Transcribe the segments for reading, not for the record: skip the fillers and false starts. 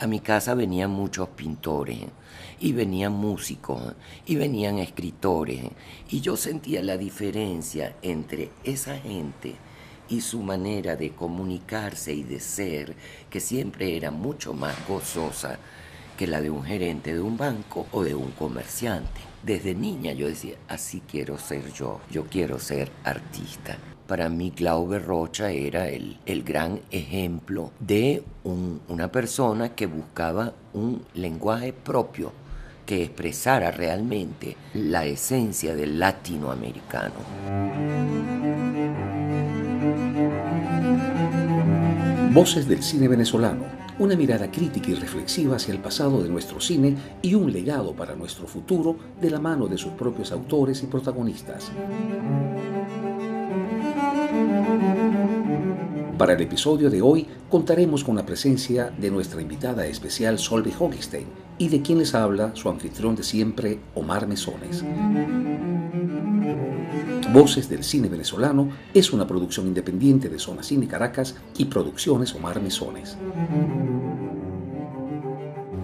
A mi casa venían muchos pintores y venían músicos y venían escritores y yo sentía la diferencia entre esa gente y su manera de comunicarse y de ser, que siempre era mucho más gozosa que la de un gerente de un banco o de un comerciante. Desde niña yo decía, así quiero ser yo quiero ser artista. Para mí Glaube Rocha era el gran ejemplo de una persona que buscaba un lenguaje propio que expresara realmente la esencia del latinoamericano. Voces del cine venezolano, una mirada crítica y reflexiva hacia el pasado de nuestro cine y un legado para nuestro futuro de la mano de sus propios autores y protagonistas. Para el episodio de hoy contaremos con la presencia de nuestra invitada especial Solveig Hogenstein y de quien les habla su anfitrión de siempre, Omar Mesones. Voces del cine venezolano es una producción independiente de Zona Cine Caracas y Producciones Omar Mesones.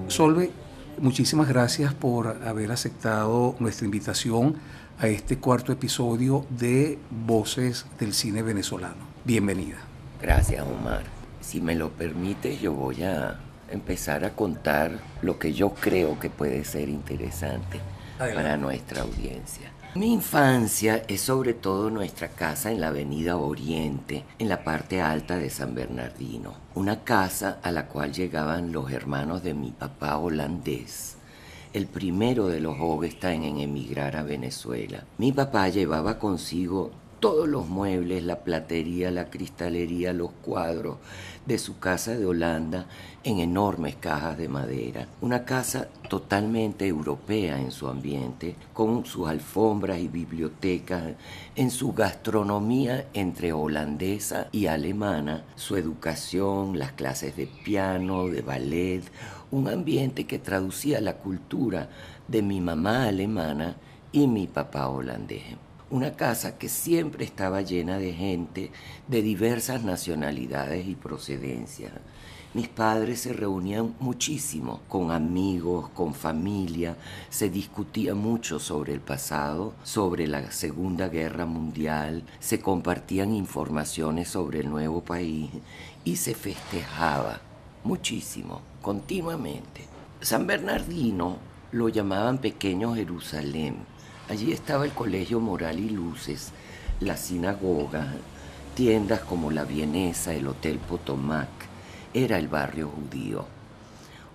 Solveig, muchísimas gracias por haber aceptado nuestra invitación a este cuarto episodio de Voces del cine venezolano. Bienvenida. Gracias, Omar. Si me lo permites, yo voy a empezar a contar lo que yo creo que puede ser interesante para nuestra audiencia. Mi infancia es sobre todo nuestra casa en la avenida Oriente, en la parte alta de San Bernardino. Una casa a la cual llegaban los hermanos de mi papá holandés, el primero de los Hogenstein en emigrar a Venezuela. Mi papá llevaba consigo todos los muebles, la platería, la cristalería, los cuadros de su casa de Holanda en enormes cajas de madera. Una casa totalmente europea en su ambiente, con sus alfombras y bibliotecas, en su gastronomía entre holandesa y alemana, su educación, las clases de piano, de ballet, un ambiente que traducía la cultura de mi mamá alemana y mi papá holandés. Una casa que siempre estaba llena de gente de diversas nacionalidades y procedencias. Mis padres se reunían muchísimo con amigos, con familia, se discutía mucho sobre el pasado, sobre la Segunda Guerra Mundial, se compartían informaciones sobre el nuevo país y se festejaba muchísimo, continuamente. San Bernardino lo llamaban Pequeño Jerusalén. Allí estaba el Colegio Moral y Luces, la sinagoga, tiendas como la Vienesa, el Hotel Potomac. Era el barrio judío.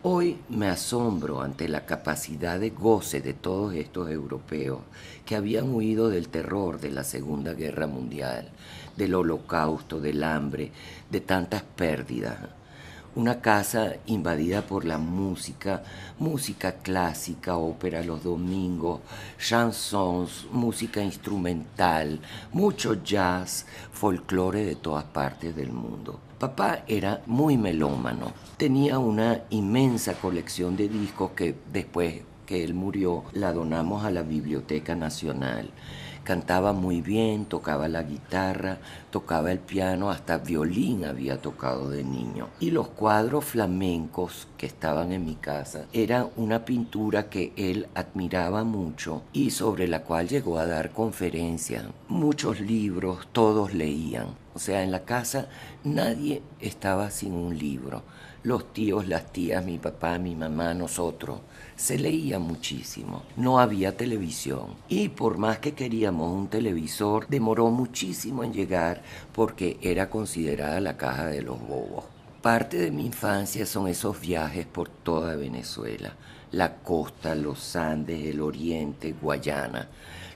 Hoy me asombro ante la capacidad de goce de todos estos europeos que habían huido del terror de la Segunda Guerra Mundial, del Holocausto, del hambre, de tantas pérdidas. Una casa invadida por la música clásica, ópera los domingos, chansons, música instrumental, mucho jazz, folclore de todas partes del mundo. Papá era muy melómano, tenía una inmensa colección de discos que después que él murió la donamos a la Biblioteca Nacional. Cantaba muy bien, tocaba la guitarra, tocaba el piano, hasta violín había tocado de niño. Y los cuadros flamencos que estaban en mi casa eran una pintura que él admiraba mucho y sobre la cual llegó a dar conferencias. Muchos libros, todos leían. O sea, en la casa nadie estaba sin un libro. Los tíos, las tías, mi papá, mi mamá, nosotros. Se leía muchísimo. No había televisión. Y por más que queríamos un televisor, demoró muchísimo en llegar porque era considerada la caja de los bobos. Parte de mi infancia son esos viajes por toda Venezuela. La costa, los Andes, el Oriente, Guayana.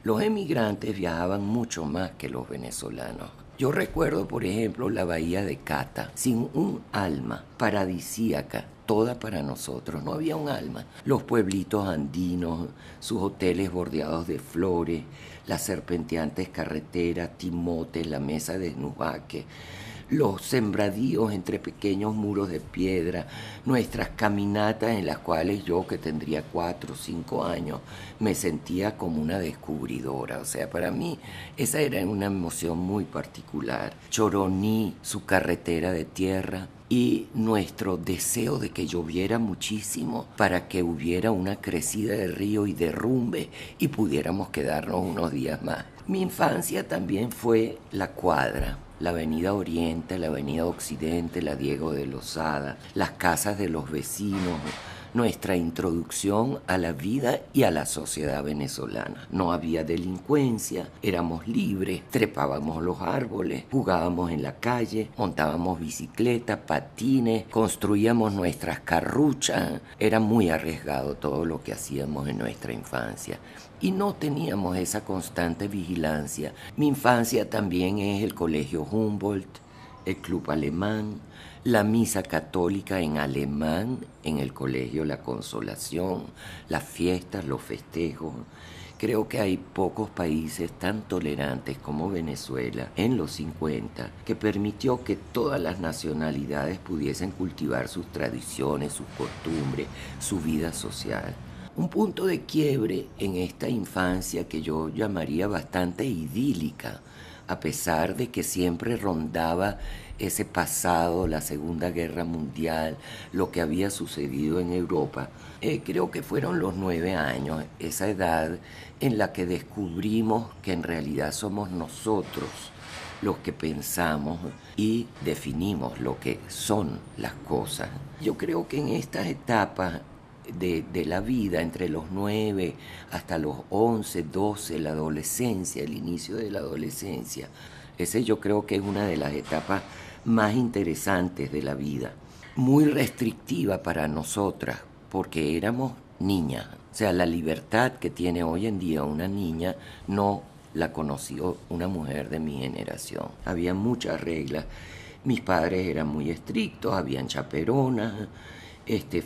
Los emigrantes viajaban mucho más que los venezolanos. Yo recuerdo, por ejemplo, la bahía de Cata, sin un alma, paradisíaca, toda para nosotros, no había un alma. Los pueblitos andinos, sus hoteles bordeados de flores, las serpenteantes carreteras, Timotes, la mesa de Nubaque, los sembradíos entre pequeños muros de piedra, nuestras caminatas en las cuales yo, que tendría 4 o 5 años, me sentía como una descubridora. O sea, para mí esa era una emoción muy particular. Choroní, su carretera de tierra, y nuestro deseo de que lloviera muchísimo para que hubiera una crecida de río y derrumbe y pudiéramos quedarnos unos días más. Mi infancia también fue la cuadra, la avenida Oriente, la avenida Occidente, la Diego de Lozada, las casas de los vecinos, nuestra introducción a la vida y a la sociedad venezolana. No había delincuencia, éramos libres, trepábamos los árboles, jugábamos en la calle, montábamos bicicleta, patines, construíamos nuestras carruchas. Era muy arriesgado todo lo que hacíamos en nuestra infancia. Y no teníamos esa constante vigilancia. Mi infancia también es el Colegio Humboldt, el Club Alemán, la misa católica en alemán en el Colegio La Consolación, las fiestas, los festejos. Creo que hay pocos países tan tolerantes como Venezuela en los 50 que permitió que todas las nacionalidades pudiesen cultivar sus tradiciones, sus costumbres, su vida social. Un punto de quiebre en esta infancia que yo llamaría bastante idílica, a pesar de que siempre rondaba ese pasado, la Segunda Guerra Mundial, lo que había sucedido en Europa. Creo que fueron los 9 años, esa edad en la que descubrimos que en realidad somos nosotros los que pensamos y definimos lo que son las cosas. Yo creo que en estas etapas de la vida, entre los 9 hasta los 11, 12, la adolescencia, el inicio de la adolescencia, ese yo creo que es una de las etapas más interesantes de la vida, muy restrictiva para nosotras, porque éramos niñas. O sea, la libertad que tiene hoy en día una niña no la conoció una mujer de mi generación. Había muchas reglas. Mis padres eran muy estrictos, habían chaperonas,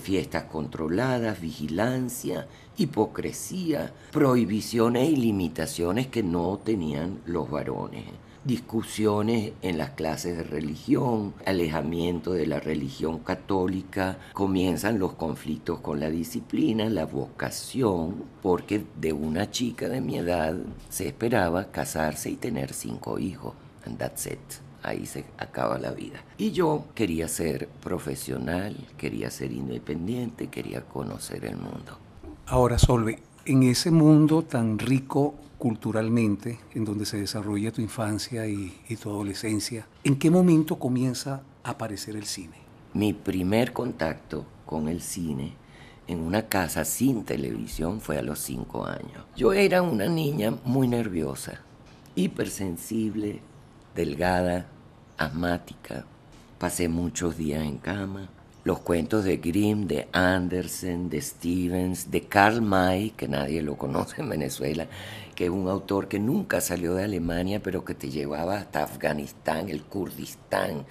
fiestas controladas, vigilancia, hipocresía, prohibiciones y limitaciones que no tenían los varones. Discusiones en las clases de religión, alejamiento de la religión católica, comienzan los conflictos con la disciplina, la vocación, porque de una chica de mi edad se esperaba casarse y tener 5 hijos, and that's it. Ahí se acaba la vida. Y yo quería ser profesional, quería ser independiente, quería conocer el mundo. Ahora, Solveig, en ese mundo tan rico culturalmente, en donde se desarrolla tu infancia y tu adolescencia, ¿en qué momento comienza a aparecer el cine? Mi primer contacto con el cine en una casa sin televisión fue a los 5 años. Yo era una niña muy nerviosa, hipersensible, delgada, asmática. Pasé muchos días en cama. Los cuentos de Grimm, de Andersen, de Stevens, de Karl May, que nadie lo conoce en Venezuela, que es un autor que nunca salió de Alemania, pero que te llevaba hasta Afganistán, el Kurdistán,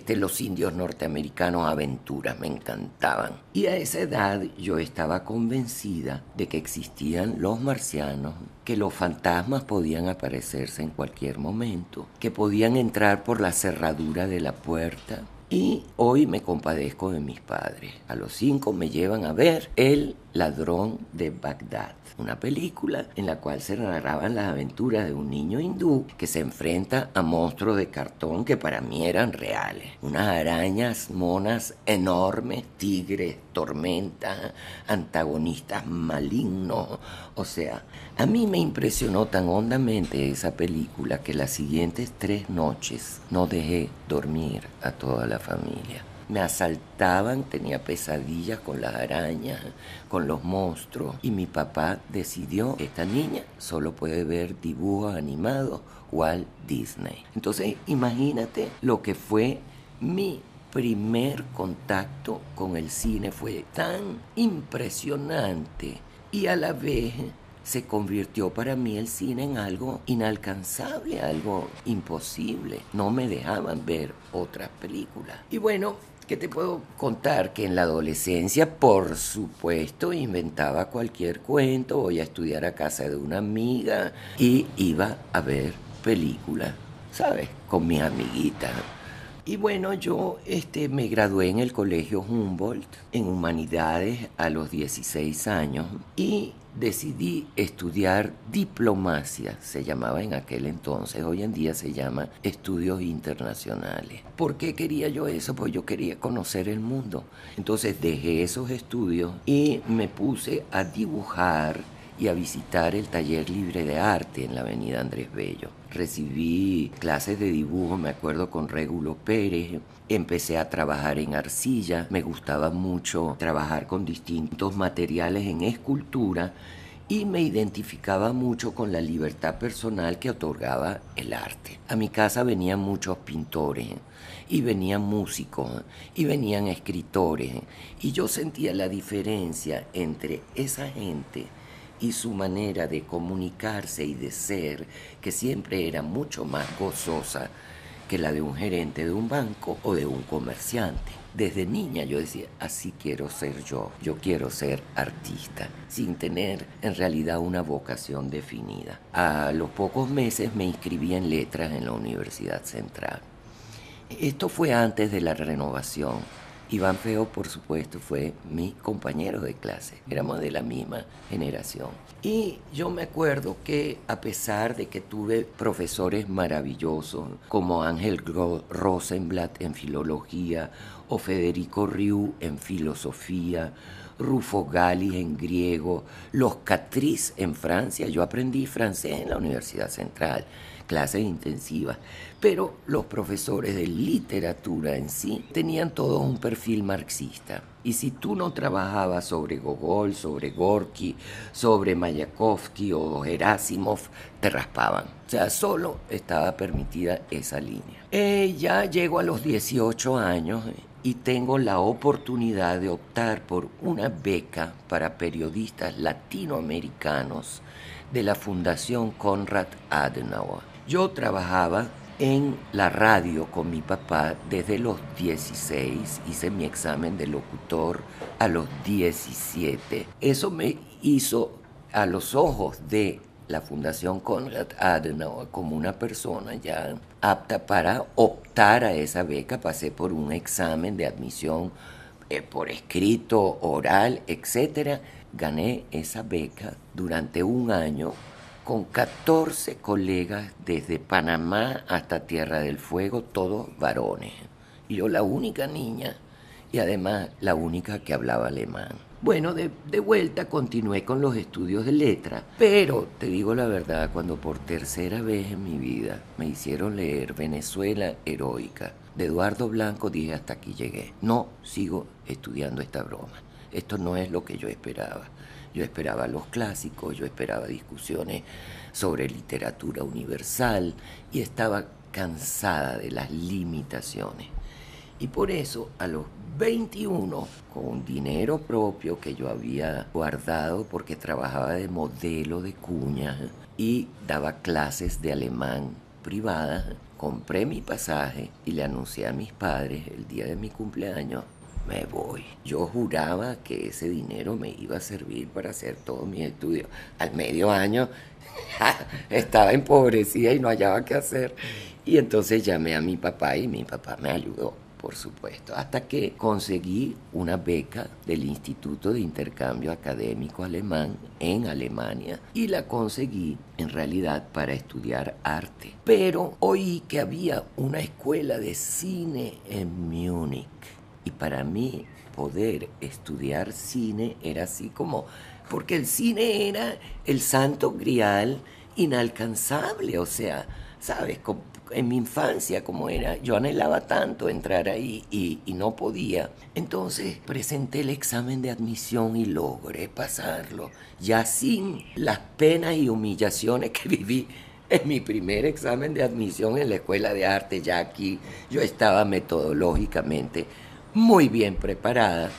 los indios norteamericanos, aventuras, me encantaban. Y a esa edad yo estaba convencida de que existían los marcianos, que los fantasmas podían aparecerse en cualquier momento, que podían entrar por la cerradura de la puerta. Y hoy me compadezco de mis padres. A los 5 me llevan a ver El ladrón de Bagdad, una película en la cual se narraban las aventuras de un niño hindú que se enfrenta a monstruos de cartón que para mí eran reales. Unas arañas monas enormes, tigres, tormentas, antagonistas malignos. O sea, a mí me impresionó tan hondamente esa película que las siguientes 3 noches no dejé dormir a toda la familia. Me asaltaban, tenía pesadillas con las arañas, con los monstruos. Y mi papá decidió, esta niña solo puede ver dibujos animados Walt Disney. Entonces, imagínate lo que fue mi primer contacto con el cine. Fue tan impresionante y a la vez se convirtió para mí el cine en algo inalcanzable, algo imposible. No me dejaban ver otras películas. Y bueno, ¿qué te puedo contar? Que en la adolescencia, por supuesto, inventaba cualquier cuento, voy a estudiar a casa de una amiga y iba a ver películas, ¿sabes? Con mis amiguitas. Y bueno, yo me gradué en el Colegio Humboldt en Humanidades a los 16 años y decidí estudiar diplomacia, se llamaba en aquel entonces, hoy en día se llama estudios internacionales. ¿Por qué quería yo eso? Pues yo quería conocer el mundo. Entonces dejé esos estudios y me puse a dibujar y a visitar el taller libre de arte en la avenida Andrés Bello. Recibí clases de dibujo, me acuerdo, con Régulo Pérez. Empecé a trabajar en arcilla. Me gustaba mucho trabajar con distintos materiales en escultura y me identificaba mucho con la libertad personal que otorgaba el arte. A mi casa venían muchos pintores y venían músicos y venían escritores y yo sentía la diferencia entre esa gente y su manera de comunicarse y de ser, que siempre era mucho más gozosa que la de un gerente de un banco o de un comerciante. Desde niña yo decía, así quiero ser yo quiero ser artista, sin tener en realidad una vocación definida. A los pocos meses me inscribí en letras en la Universidad Central. Esto fue antes de la renovación. Iván Feo, por supuesto, fue mi compañero de clase. Éramos de la misma generación. Y yo me acuerdo que a pesar de que tuve profesores maravillosos como Ángel Rosenblatt en filología o Federico Riu en filosofía, Rufo Galis en griego, los Catrice en Francia, yo aprendí francés en la Universidad Central, clases intensivas, pero los profesores de literatura en sí tenían todos un perfil marxista. Y si tú no trabajabas sobre Gogol, sobre Gorky, sobre Mayakovsky o Gerasimov, te raspaban. O sea, solo estaba permitida esa línea. Ya llego a los 18 años y tengo la oportunidad de optar por una beca para periodistas latinoamericanos de la Fundación Konrad Adenauer. Yo trabajaba en la radio con mi papá desde los 16, hice mi examen de locutor a los 17. Eso me hizo a los ojos de la Fundación Konrad Adenauer como una persona ya apta para optar a esa beca. Pasé por un examen de admisión por escrito, oral, etc. Gané esa beca durante un año con 14 colegas desde Panamá hasta Tierra del Fuego, todos varones. Y yo la única niña y además la única que hablaba alemán. Bueno, de vuelta continué con los estudios de letra, pero te digo la verdad, cuando por tercera vez en mi vida me hicieron leer Venezuela Heroica de Eduardo Blanco, dije hasta aquí llegué. No sigo estudiando esta broma. Esto no es lo que yo esperaba. Yo esperaba los clásicos, yo esperaba discusiones sobre literatura universal y estaba cansada de las limitaciones. Y por eso, a los 21, con dinero propio que yo había guardado porque trabajaba de modelo de cuñas y daba clases de alemán privadas, compré mi pasaje y le anuncié a mis padres el día de mi cumpleaños: me voy. Yo juraba que ese dinero me iba a servir para hacer todos mis estudios. Al medio año estaba empobrecida y no hallaba qué hacer. Y entonces llamé a mi papá y mi papá me ayudó, por supuesto, hasta que conseguí una beca del Instituto de Intercambio Académico Alemán en Alemania y la conseguí en realidad para estudiar arte. Pero oí que había una escuela de cine en Múnich. Y para mí poder estudiar cine era así como, porque el cine era el santo grial inalcanzable, o sea, ¿sabes? En mi infancia como era, yo anhelaba tanto entrar ahí y no podía. Entonces presenté el examen de admisión y logré pasarlo, ya sin las penas y humillaciones que viví en mi primer examen de admisión en la Escuela de Arte. Ya aquí yo estaba metodológicamente muy bien preparada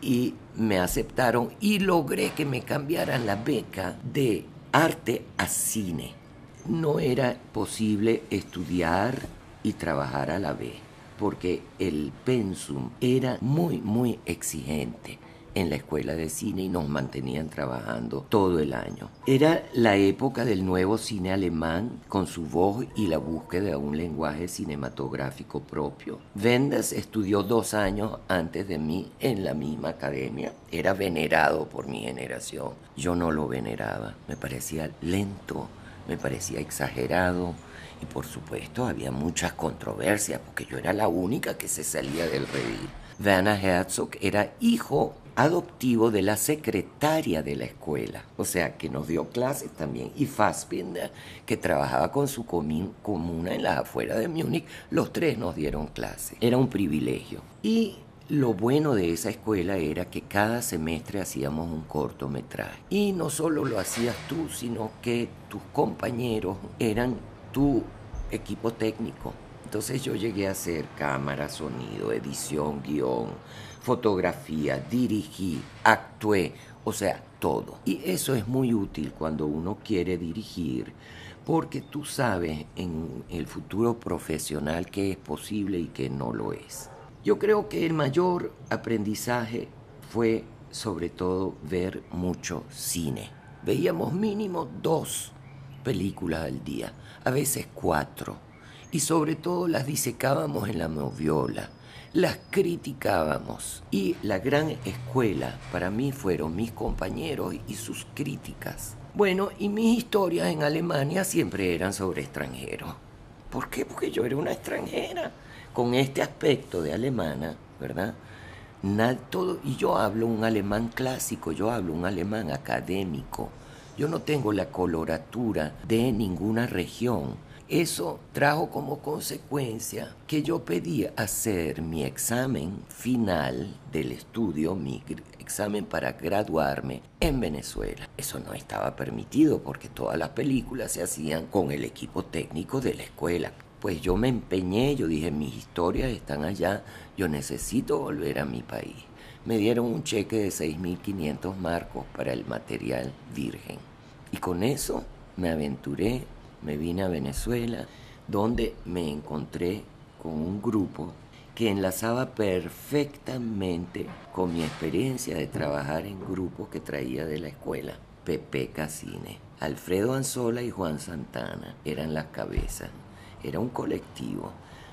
y me aceptaron y logré que me cambiaran la beca de arte a cine. No era posible estudiar y trabajar a la vez porque el pensum era muy exigente en la escuela de cine y nos mantenían trabajando todo el año. Era la época del nuevo cine alemán con su voz y la búsqueda de un lenguaje cinematográfico propio. Wenders estudió 2 años antes de mí en la misma academia. Era venerado por mi generación. Yo no lo veneraba. Me parecía lento, me parecía exagerado. Y por supuesto había muchas controversias porque yo era la única que se salía del redil. Werner Herzog era hijo adoptivo de la secretaria de la escuela, o sea, que nos dio clases también. Y Fassbinder, que trabajaba con su comuna en las afueras de Múnich, los 3 nos dieron clases. Era un privilegio. Y lo bueno de esa escuela era que cada semestre hacíamos un cortometraje. Y no solo lo hacías tú, sino que tus compañeros eran tu equipo técnico. Entonces yo llegué a hacer cámara, sonido, edición, guión, fotografía, dirigí, actué, o sea, todo. Y eso es muy útil cuando uno quiere dirigir, porque tú sabes en el futuro profesional qué es posible y qué no lo es. Yo creo que el mayor aprendizaje fue sobre todo ver mucho cine. Veíamos mínimo 2 películas al día, a veces 4. Y sobre todo las disecábamos en la moviola, las criticábamos. Y la gran escuela para mí fueron mis compañeros y sus críticas. Bueno, y mis historias en Alemania siempre eran sobre extranjeros. ¿Por qué? Porque yo era una extranjera, con este aspecto de alemana, ¿verdad? Y yo hablo un alemán clásico, yo hablo un alemán académico. Yo no tengo la coloratura de ninguna región. Eso trajo como consecuencia que yo pedí hacer mi examen final del estudio, mi examen para graduarme en Venezuela. Eso no estaba permitido porque todas las películas se hacían con el equipo técnico de la escuela. Pues yo me empeñé, yo dije, mis historias están allá, yo necesito volver a mi país. Me dieron un cheque de 6.500 marcos para el material virgen. Y con eso me aventuré. Me vine a Venezuela, donde me encontré con un grupo que enlazaba perfectamente con mi experiencia de trabajar en grupos que traía de la escuela. Pepeca Cine. Alfredo Anzola y Juan Santana eran las cabezas. Era un colectivo.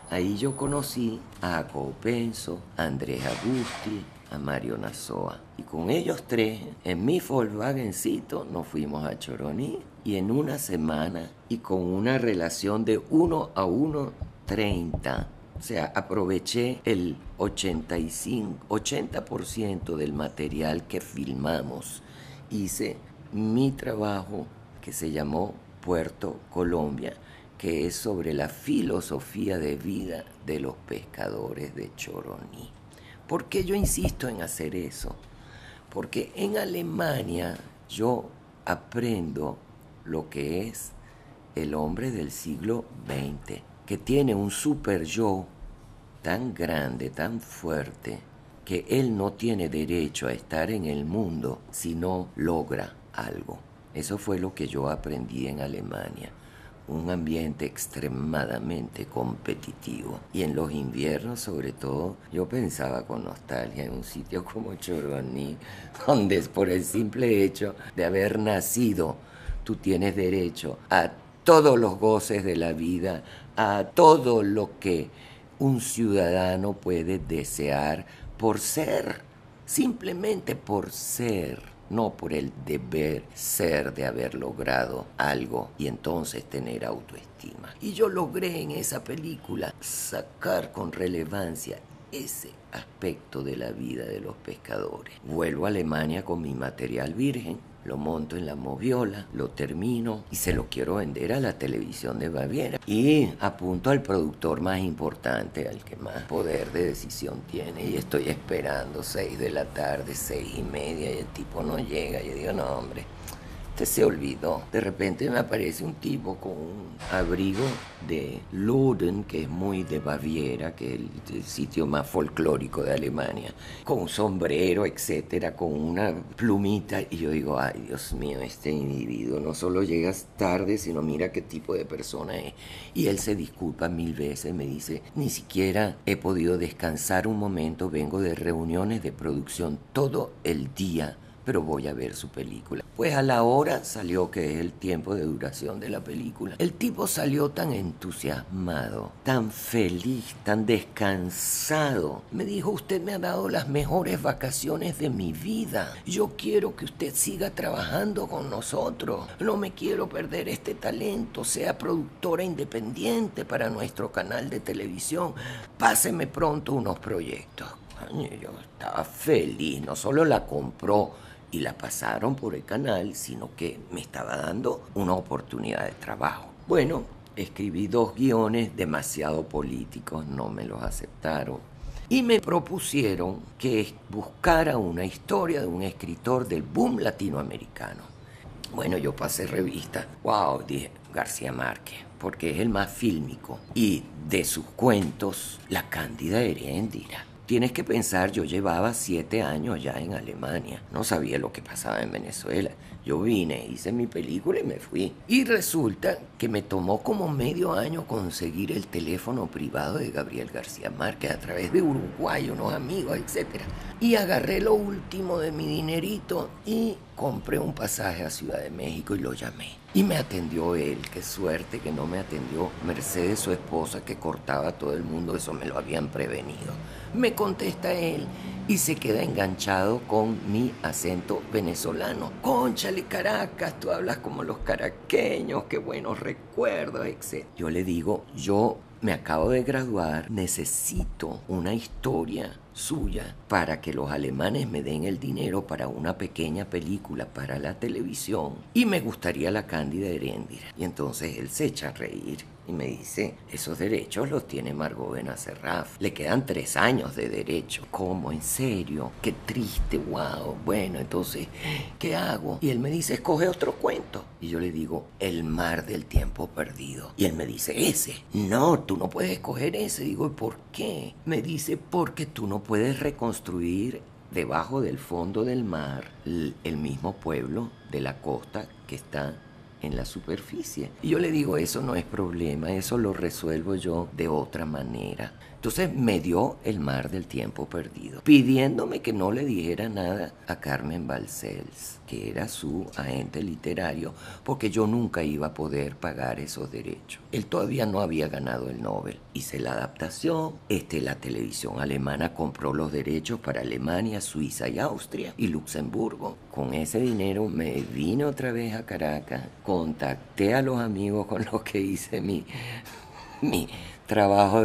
Ahí yo conocí a Jacobo Penso, a Andrés Agusti, a Mario Nazoa. Y con ellos 3, en mi Volkswagencito, nos fuimos a Choroní. Y en una semana, y con una relación de 1:1:30, o sea, aproveché el 80% del material que filmamos. Hice mi trabajo que se llamó Puerto Colombia, que es sobre la filosofía de vida de los pescadores de Choroní. ¿Por qué yo insisto en hacer eso? Porque en Alemania yo aprendo lo que es el hombre del siglo XX, que tiene un super yo tan grande, tan fuerte, que él no tiene derecho a estar en el mundo si no logra algo. Eso fue lo que yo aprendí en Alemania. Un ambiente extremadamente competitivo. Y en los inviernos, sobre todo, yo pensaba con nostalgia en un sitio como Choroní, donde por el simple hecho de haber nacido, tú tienes derecho a todos los goces de la vida, a todo lo que un ciudadano puede desear por ser, simplemente por ser. No por el deber ser de haber logrado algo y entonces tener autoestima. Y yo logré en esa película sacar con relevancia ese aspecto de la vida de los pescadores. Vuelvo a Alemania con mi material virgen, lo monto en la moviola, lo termino y se lo quiero vender a la televisión de Baviera. Y apunto al productor más importante, al que más poder de decisión tiene. Y estoy esperando 6 de la tarde, 6:30, y el tipo no llega. Yo digo, no, hombre, se olvidó. De repente me aparece un tipo con un abrigo de Loden, que es muy de Baviera, que es el sitio más folclórico de Alemania, con un sombrero, etcétera, con una plumita, y yo digo, ay, Dios mío, este individuo no solo llega tarde, sino mira qué tipo de persona es. Y él se disculpa 1000 veces, me dice, ni siquiera he podido descansar un momento, vengo de reuniones de producción todo el día, pero voy a ver su película. Pues a la hora salió, que es el tiempo de duración de la película. El tipo salió tan entusiasmado, tan feliz, tan descansado. Me dijo, usted me ha dado las mejores vacaciones de mi vida. Yo quiero que usted siga trabajando con nosotros. No me quiero perder este talento. Sea productora independiente para nuestro canal de televisión. Páseme pronto unos proyectos. Yo estaba feliz, no solo la compró y la pasaron por el canal, sino que me estaba dando una oportunidad de trabajo. Bueno, escribí 2 guiones demasiado políticos, no me los aceptaron. Y me propusieron que buscara una historia de un escritor del boom latinoamericano. Bueno, yo pasé revista. Wow, dije, García Márquez, porque es el más fílmico. Y de sus cuentos, La Cándida Heréndira. Tienes que pensar, yo llevaba 7 años ya en Alemania. No sabía lo que pasaba en Venezuela. Yo vine, hice mi película y me fui. Y resulta que me tomó como medio año conseguir el teléfono privado de Gabriel García Márquez a través de Uruguay, unos amigos, etc. Y agarré lo último de mi dinerito y compré un pasaje a Ciudad de México y lo llamé. Y me atendió él, qué suerte que no me atendió Mercedes, su esposa, que cortaba a todo el mundo, eso me lo habían prevenido. Me contesta él y se queda enganchado con mi acento venezolano. Cónchale, Caracas, tú hablas como los caraqueños, qué buenos recuerdos, etc. Yo le digo, yo me acabo de graduar, necesito una historia suya para que los alemanes me den el dinero para una pequeña película para la televisión y me gustaría La Cándida Heréndira. Y entonces él se echa a reír y me dice, esos derechos los tiene Margot Benacerraf, le quedan 3 años de derecho. ¿Cómo? ¿En serio? Qué triste, wow. Bueno, entonces, ¿qué hago? Y él me dice, escoge otro cuento. Y yo le digo, El mar del tiempo perdido. Y él me dice, ese. No, tú no puedes escoger ese. Digo, ¿y por qué? Me dice, porque tú no puedes reconstruir debajo del fondo del mar el mismo pueblo de la costa que está en la superficie. Y yo le digo, eso no es problema, eso lo resuelvo yo de otra manera. Entonces me dio El mar del tiempo perdido, pidiéndome que no le dijera nada a Carmen Balcells, que era su agente literario, porque yo nunca iba a poder pagar esos derechos. Él todavía no había ganado el Nobel. Hice la adaptación, la televisión alemana compró los derechos para Alemania, Suiza y Austria y Luxemburgo. Con ese dinero me vine otra vez a Caracas, contacté a los amigos con los que hice mi trabajo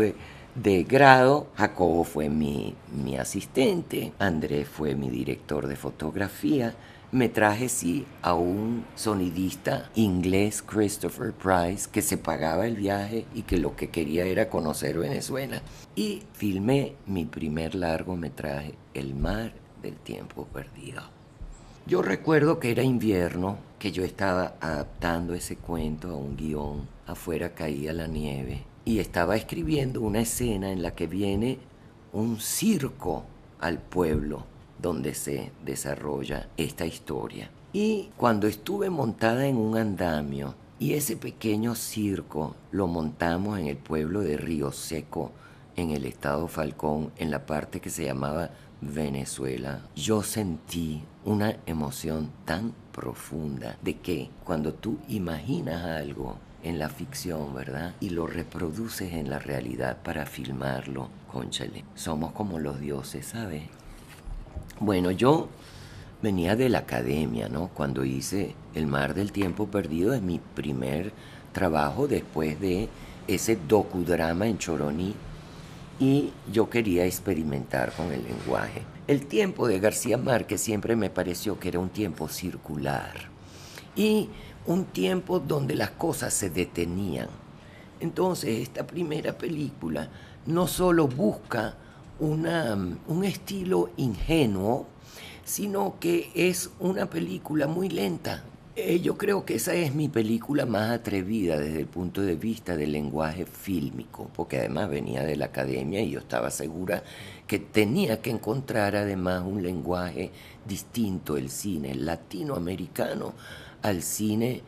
de grado. Jacobo fue mi asistente, Andrés fue mi director de fotografía. Me traje, sí, a un sonidista inglés, Christopher Price, que se pagaba el viaje y que lo que quería era conocer Venezuela. Y filmé mi primer largometraje, El mar del tiempo perdido. Yo recuerdo que era invierno, que yo estaba adaptando ese cuento a un guión. Afuera caía la nieve y estaba escribiendo una escena en la que viene un circo al pueblo donde se desarrolla esta historia. Y cuando estuve montada en un andamio, y ese pequeño circo lo montamos en el pueblo de Río Seco, en el estado Falcón, en la parte que se llamaba Venezuela, yo sentí una emoción tan profunda de que cuando tú imaginas algo en la ficción, ¿verdad? Y lo reproduces en la realidad para filmarlo, cónchale, somos como los dioses, ¿sabes? Bueno, yo venía de la academia, ¿no? Cuando hice El mar del tiempo perdido, es mi primer trabajo después de ese docudrama en Choroní, y yo quería experimentar con el lenguaje. El tiempo de García Márquez siempre me pareció que era un tiempo circular y un tiempo donde las cosas se detenían. Entonces, esta primera película no solo busca un estilo ingenuo, sino que es una película muy lenta, Yo creo que esa es mi película más atrevida desde el punto de vista del lenguaje fílmico, porque además venía de la academia y yo estaba segura que tenía que encontrar además un lenguaje distinto, el cine latinoamericano, al cine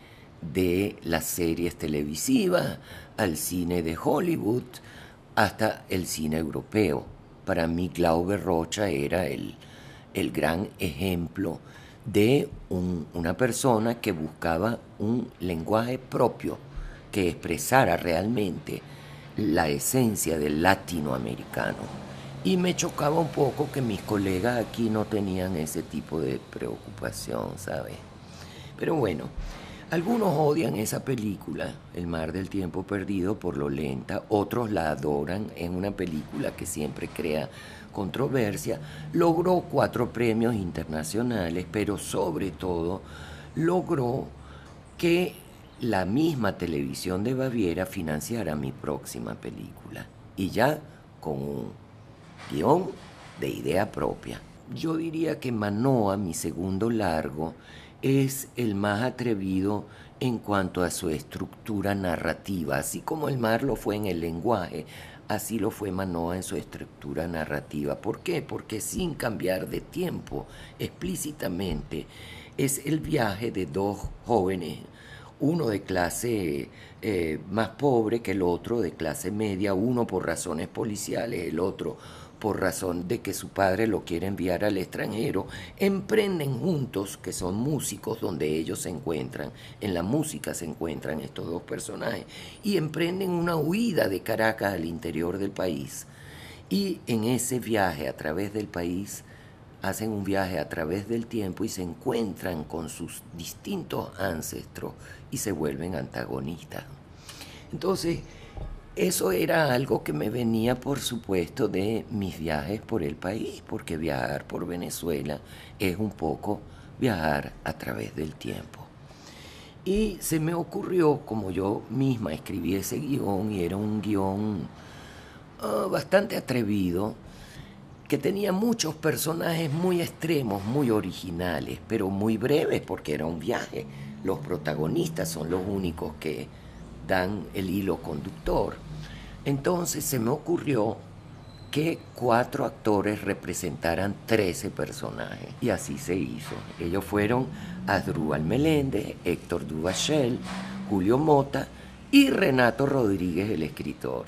de las series televisivas, al cine de Hollywood, hasta el cine europeo. Para mí Glauber Rocha era el gran ejemplo de una persona que buscaba un lenguaje propio que expresara realmente la esencia del latinoamericano. Y me chocaba un poco que mis colegas aquí no tenían ese tipo de preocupación, ¿sabes? Pero bueno, algunos odian esa película, El mar del tiempo perdido, por lo lenta, otros la adoran, es una película que siempre crea controversia, logró 4 premios internacionales, pero sobre todo logró que la misma televisión de Baviera financiara mi próxima película, y ya con un guión de idea propia. Yo diría que Manoa, mi segundo largo, es el más atrevido en cuanto a su estructura narrativa. Así como El mar lo fue en el lenguaje, así lo fue Manoa en su estructura narrativa. ¿Por qué? Porque sin cambiar de tiempo explícitamente, es el viaje de 2 jóvenes, uno de clase más pobre que el otro de clase media, uno por razones policiales, el otro por razón de que su padre lo quiere enviar al extranjero, emprenden juntos, que son músicos donde ellos se encuentran, en la música se encuentran estos 2 personajes, y emprenden una huida de Caracas al interior del país. Y en ese viaje a través del país, hacen un viaje a través del tiempo y se encuentran con sus distintos ancestros y se vuelven antagonistas. Entonces, eso era algo que me venía, por supuesto, de mis viajes por el país, porque viajar por Venezuela es un poco viajar a través del tiempo. Y se me ocurrió, como yo misma escribí ese guión, y era un guión bastante atrevido, que tenía muchos personajes muy extremos, muy originales, pero muy breves, porque era un viaje. Los protagonistas son los únicos que dan el hilo conductor. Entonces se me ocurrió que 4 actores representaran 13 personajes. Y así se hizo. Ellos fueron Asdrúbal Meléndez, Héctor Duvachel, Julio Mota y Renato Rodríguez, el escritor,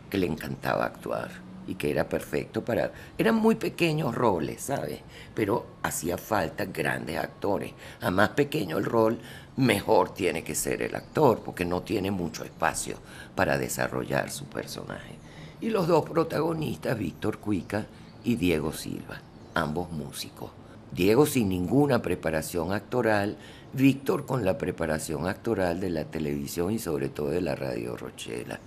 que le encantaba actuar y que era perfecto para... Eran muy pequeños roles, ¿sabes? Pero hacía falta grandes actores. A más pequeño el rol, mejor tiene que ser el actor, porque no tiene mucho espacio para desarrollar su personaje. Y los 2 protagonistas, Víctor Cuica y Diego Silva, ambos músicos. Diego sin ninguna preparación actoral, Víctor con la preparación actoral de la televisión y sobre todo de la Radio Rochela.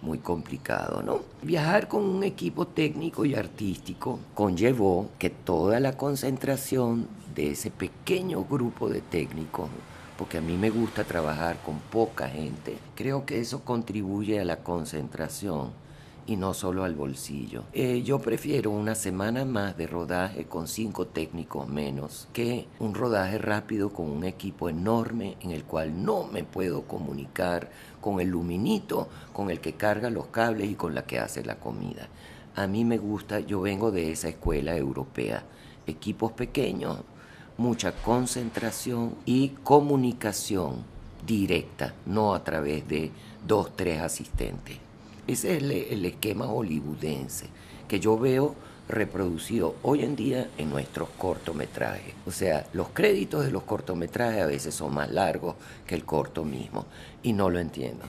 Muy complicado, ¿no? Viajar con un equipo técnico y artístico conllevó que toda la concentración de ese pequeño grupo de técnicos, porque a mí me gusta trabajar con poca gente, creo que eso contribuye a la concentración y no solo al bolsillo. Yo prefiero una semana más de rodaje con 5 técnicos menos que un rodaje rápido con un equipo enorme en el cual no me puedo comunicar con el luminito, con el que carga los cables y con la que hace la comida. A mí me gusta, yo vengo de esa escuela europea, equipos pequeños, mucha concentración y comunicación directa, no a través de 2, 3 asistentes. Ese es el esquema hollywoodense que yo veo reproducido hoy en día en nuestros cortometrajes. O sea, los créditos de los cortometrajes a veces son más largos que el corto mismo y no lo entiendo.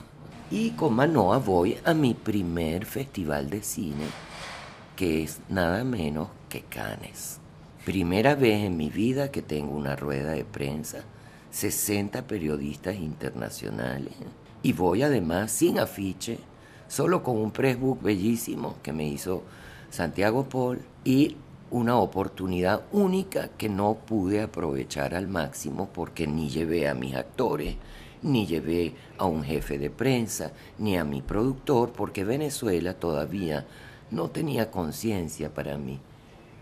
Y con Manoa voy a mi primer festival de cine, que es nada menos que Cannes. Primera vez en mi vida que tengo una rueda de prensa, 60 periodistas internacionales, y voy además sin afiche, solo con un pressbook bellísimo que me hizo Santiago Paul y una oportunidad única que no pude aprovechar al máximo porque ni llevé a mis actores, ni llevé a un jefe de prensa, ni a mi productor, porque Venezuela todavía no tenía conciencia para mí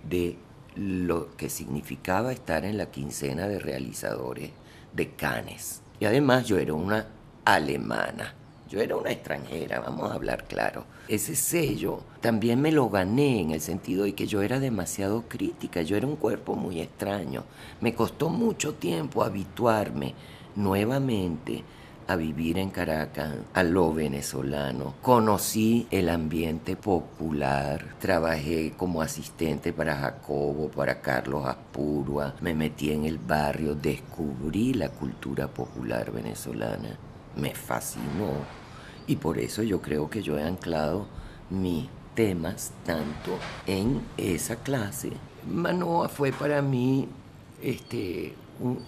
de lo que significaba estar en la quincena de realizadores de Cannes. Y además yo era una alemana. Yo era una extranjera, vamos a hablar claro. Ese sello también me lo gané en el sentido de que yo era demasiado crítica, yo era un cuerpo muy extraño. Me costó mucho tiempo habituarme nuevamente a vivir en Caracas, a lo venezolano. Conocí el ambiente popular, trabajé como asistente para Jacobo, para Carlos Aspurua, me metí en el barrio, descubrí la cultura popular venezolana, me fascinó. Y por eso yo creo que yo he anclado mis temas tanto en esa clase. Manoa fue para mí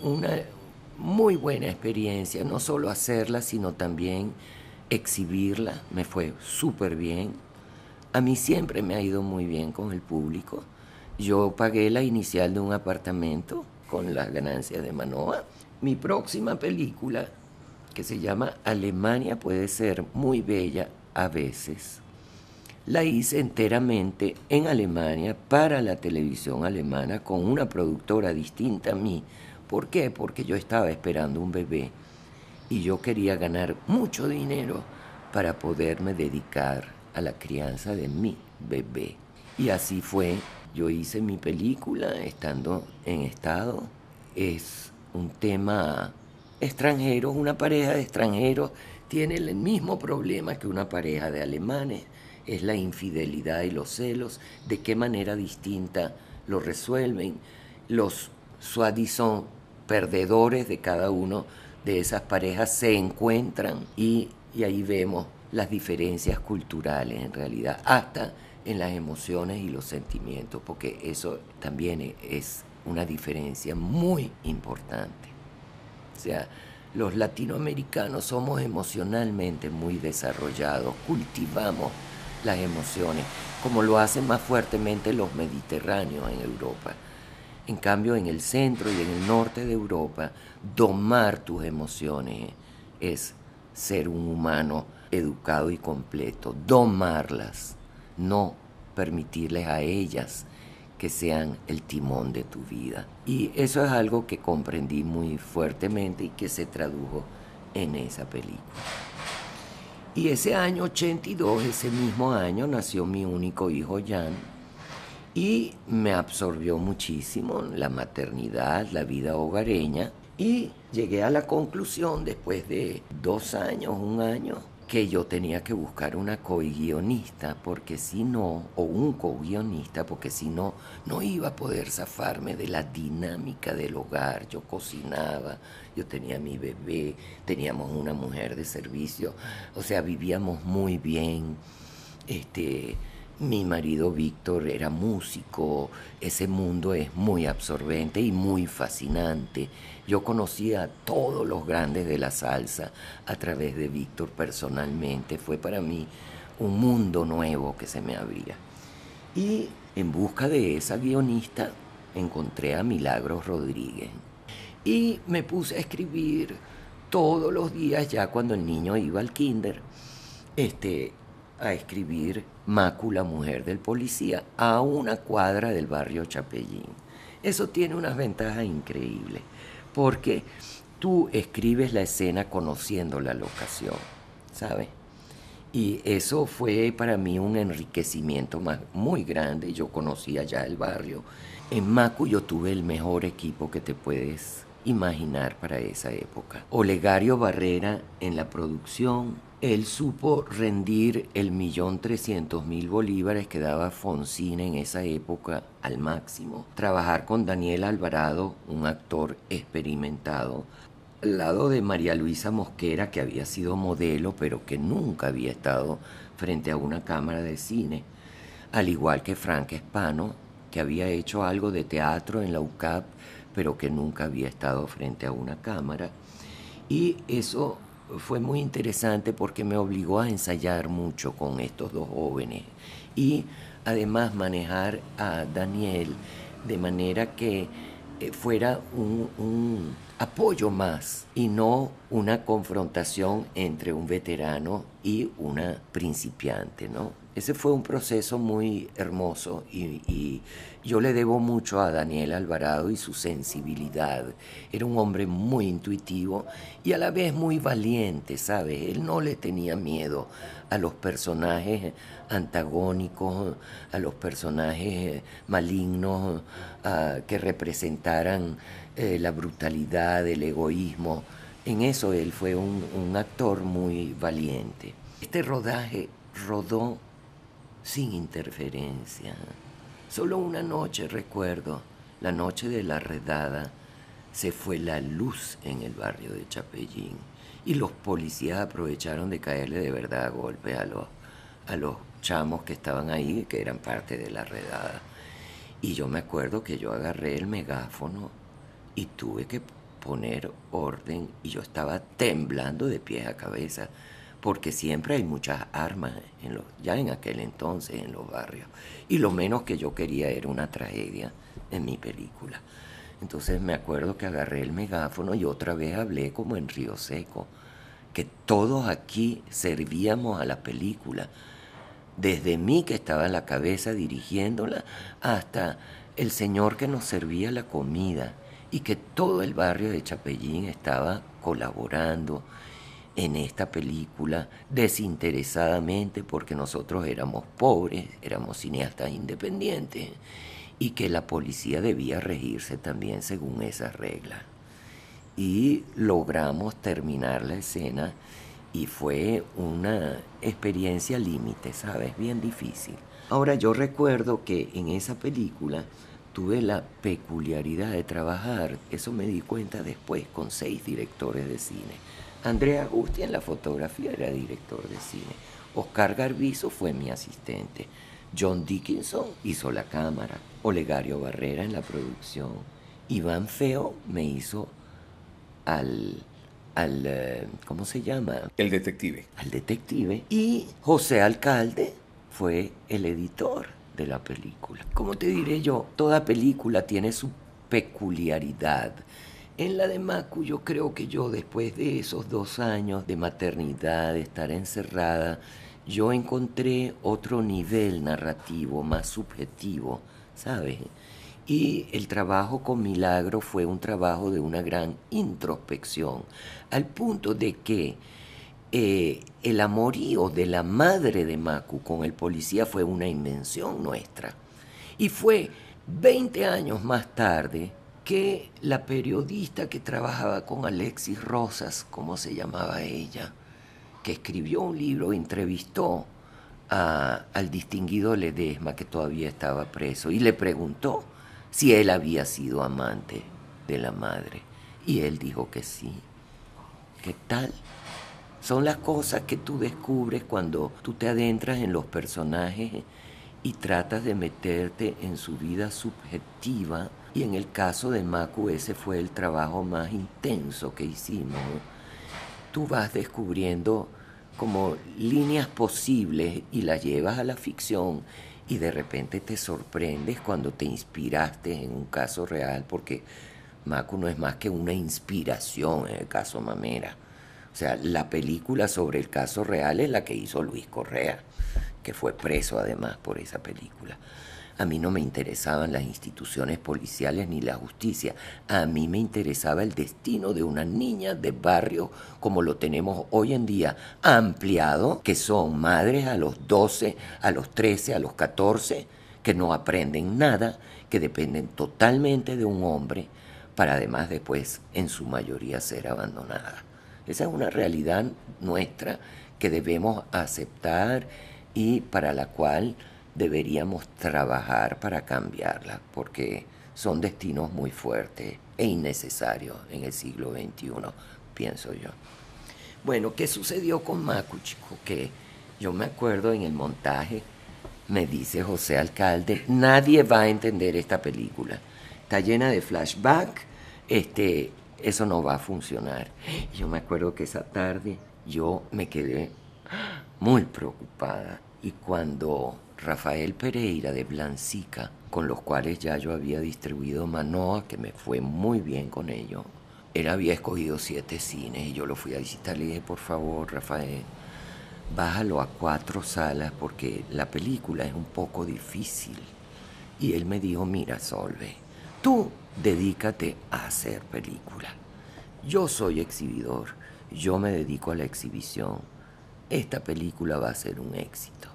una muy buena experiencia, no solo hacerla, sino también exhibirla. Me fue súper bien. A mí siempre me ha ido muy bien con el público. Yo pagué la inicial de un apartamento con las ganancias de Manoa. Mi próxima película, que se llama Alemania puede ser muy bella a veces, la hice enteramente en Alemania para la televisión alemana con una productora distinta a mí. ¿Por qué? Porque yo estaba esperando un bebé y yo quería ganar mucho dinero para poderme dedicar a la crianza de mi bebé. Y así fue, yo hice mi película estando en Estado. Es un tema extranjero, una pareja de extranjeros tiene el mismo problema que una pareja de alemanes, es la infidelidad y los celos, de qué manera distinta lo resuelven. Los soi-disant perdedores de cada uno de esas parejas se encuentran y ahí vemos las diferencias culturales en realidad, hasta en las emociones y los sentimientos, porque eso también es una diferencia muy importante. O sea, los latinoamericanos somos emocionalmente muy desarrollados, cultivamos las emociones, como lo hacen más fuertemente los mediterráneos en Europa. En cambio, en el centro y en el norte de Europa, domar tus emociones es ser un humano educado y completo, domarlas, no permitirles a ellas que sean el timón de tu vida. Y eso es algo que comprendí muy fuertemente y que se tradujo en esa película. Y ese año 82, ese mismo año, nació mi único hijo, Jan, y me absorbió muchísimo la maternidad, la vida hogareña, y llegué a la conclusión, después de 2 años, 1 año, que yo tenía que buscar una co-guionista, porque si no, o un co-guionista, porque si no, no iba a poder zafarme de la dinámica del hogar. Yo cocinaba, yo tenía mi bebé, teníamos una mujer de servicio, o sea, vivíamos muy bien. Mi marido Víctor era músico, ese mundo es muy absorbente y muy fascinante. Yo conocía a todos los grandes de la salsa a través de Víctor personalmente. Fue para mí un mundo nuevo que se me abría. Y en busca de esa guionista encontré a Milagros Rodríguez. Y me puse a escribir todos los días, ya cuando el niño iba al kinder, a escribir Macu, la mujer del policía, a 1 cuadra del barrio Chapellín. Eso tiene unas ventajas increíbles, porque tú escribes la escena conociendo la locación, ¿sabes? Y eso fue para mí un enriquecimiento muy grande. Yo conocía ya el barrio. En Macu yo tuve el mejor equipo que te puedes imaginar para esa época. Olegario Barrera en la producción. Él supo rendir el 1.300.000 bolívares que daba Fonsine en esa época al máximo. Trabajar con Daniel Alvarado, un actor experimentado, al lado de María Luisa Mosquera, que había sido modelo, pero que nunca había estado frente a una cámara de cine, al igual que Frank Espano, que había hecho algo de teatro en la UCAP, pero que nunca había estado frente a una cámara. Y eso fue muy interesante porque me obligó a ensayar mucho con estos 2 jóvenes y además manejar a Daniel de manera que fuera un apoyo más y no una confrontación entre un veterano y una principiante, ¿no? Ese fue un proceso muy hermoso y yo le debo mucho a Daniel Alvarado y su sensibilidad. Era un hombre muy intuitivo y a la vez muy valiente, ¿sabes? Él no le tenía miedo a los personajes antagónicos, a los personajes malignos que representaran la brutalidad, el egoísmo. En eso él fue un actor muy valiente. Este rodaje rodó sin interferencia. Solo una noche recuerdo, la noche de la redada, se fue la luz en el barrio de Chapellín y los policías aprovecharon de caerle de verdad a golpe a los chamos que estaban ahí, que eran parte de la redada. Y yo me acuerdo que yo agarré el megáfono y tuve que poner orden y yo estaba temblando de pies a cabeza porque siempre hay muchas armas ya en aquel entonces en los barrios y lo menos que yo quería era una tragedia en mi película. Entonces me acuerdo que agarré el megáfono y otra vez hablé como en Río Seco, que todos aquí servíamos a la película, desde mí que estaba en la cabeza dirigiéndola hasta el señor que nos servía la comida y que todo el barrio de Chapellín estaba colaborando en esta película desinteresadamente porque nosotros éramos pobres, éramos cineastas independientes y que la policía debía regirse también según esas reglas. Y logramos terminar la escena y fue una experiencia límite, ¿sabes? Bien difícil. Ahora yo recuerdo que en esa película tuve la peculiaridad de trabajar, eso me di cuenta después, con 6 directores de cine. Andrea Agusti en la fotografía era director de cine. Oscar Garbizo fue mi asistente. John Dickinson hizo la cámara. Olegario Barrera en la producción. Iván Feo me hizo ¿cómo se llama? El detective. Al detective. Y José Alcalde fue el editor de la película. ¿Cómo te diré yo? Toda película tiene su peculiaridad. En la de Macu yo creo que yo después de esos 2 años de maternidad, de estar encerrada, yo encontré otro nivel narrativo más subjetivo, ¿sabes? Y el trabajo con Milagro fue un trabajo de una gran introspección, al punto de que el amorío de la madre de Macu con el policía fue una invención nuestra. Y fue 20 años más tarde que la periodista que trabajaba con Alexis Rosas, ¿cómo se llamaba ella?, que escribió un libro, entrevistó al distinguido Ledesma, que todavía estaba preso, y le preguntó si él había sido amante de la madre. Y él dijo que sí. ¿Qué tal? Son las cosas que tú descubres cuando tú te adentras en los personajes y tratas de meterte en su vida subjetiva. Y en el caso de Macu ese fue el trabajo más intenso que hicimos. Tú vas descubriendo como líneas posibles y las llevas a la ficción y de repente te sorprendes cuando te inspiraste en un caso real, porque Macu no es más que una inspiración en el caso Mamera. O sea, la película sobre el caso real es la que hizo Luis Correa, que fue preso además por esa película. A mí no me interesaban las instituciones policiales ni la justicia. A mí me interesaba el destino de una niña de barrio como lo tenemos hoy en día, ampliado, que son madres a los 12, a los 13, a los 14, que no aprenden nada, que dependen totalmente de un hombre, para además después, en su mayoría, ser abandonadas. Esa es una realidad nuestra que debemos aceptar y para la cual deberíamos trabajar para cambiarla, porque son destinos muy fuertes e innecesarios en el siglo XXI, pienso yo. Bueno, ¿qué sucedió con Macu, chico? Que yo me acuerdo en el montaje, me dice José Alcalde, nadie va a entender esta película. Está llena de flashback, eso no va a funcionar. Yo me acuerdo que esa tarde yo me quedé muy preocupada y cuando Rafael Pereira de Blancica, con los cuales ya yo había distribuido Manoa, que me fue muy bien con ellos, Él había escogido 7 cines y yo lo fui a visitar. Le dije, por favor, Rafael, bájalo a 4 salas porque la película es un poco difícil. Y él me dijo, mira, Solveig, tú dedícate a hacer película. Yo soy exhibidor, yo me dedico a la exhibición. Esta película va a ser un éxito.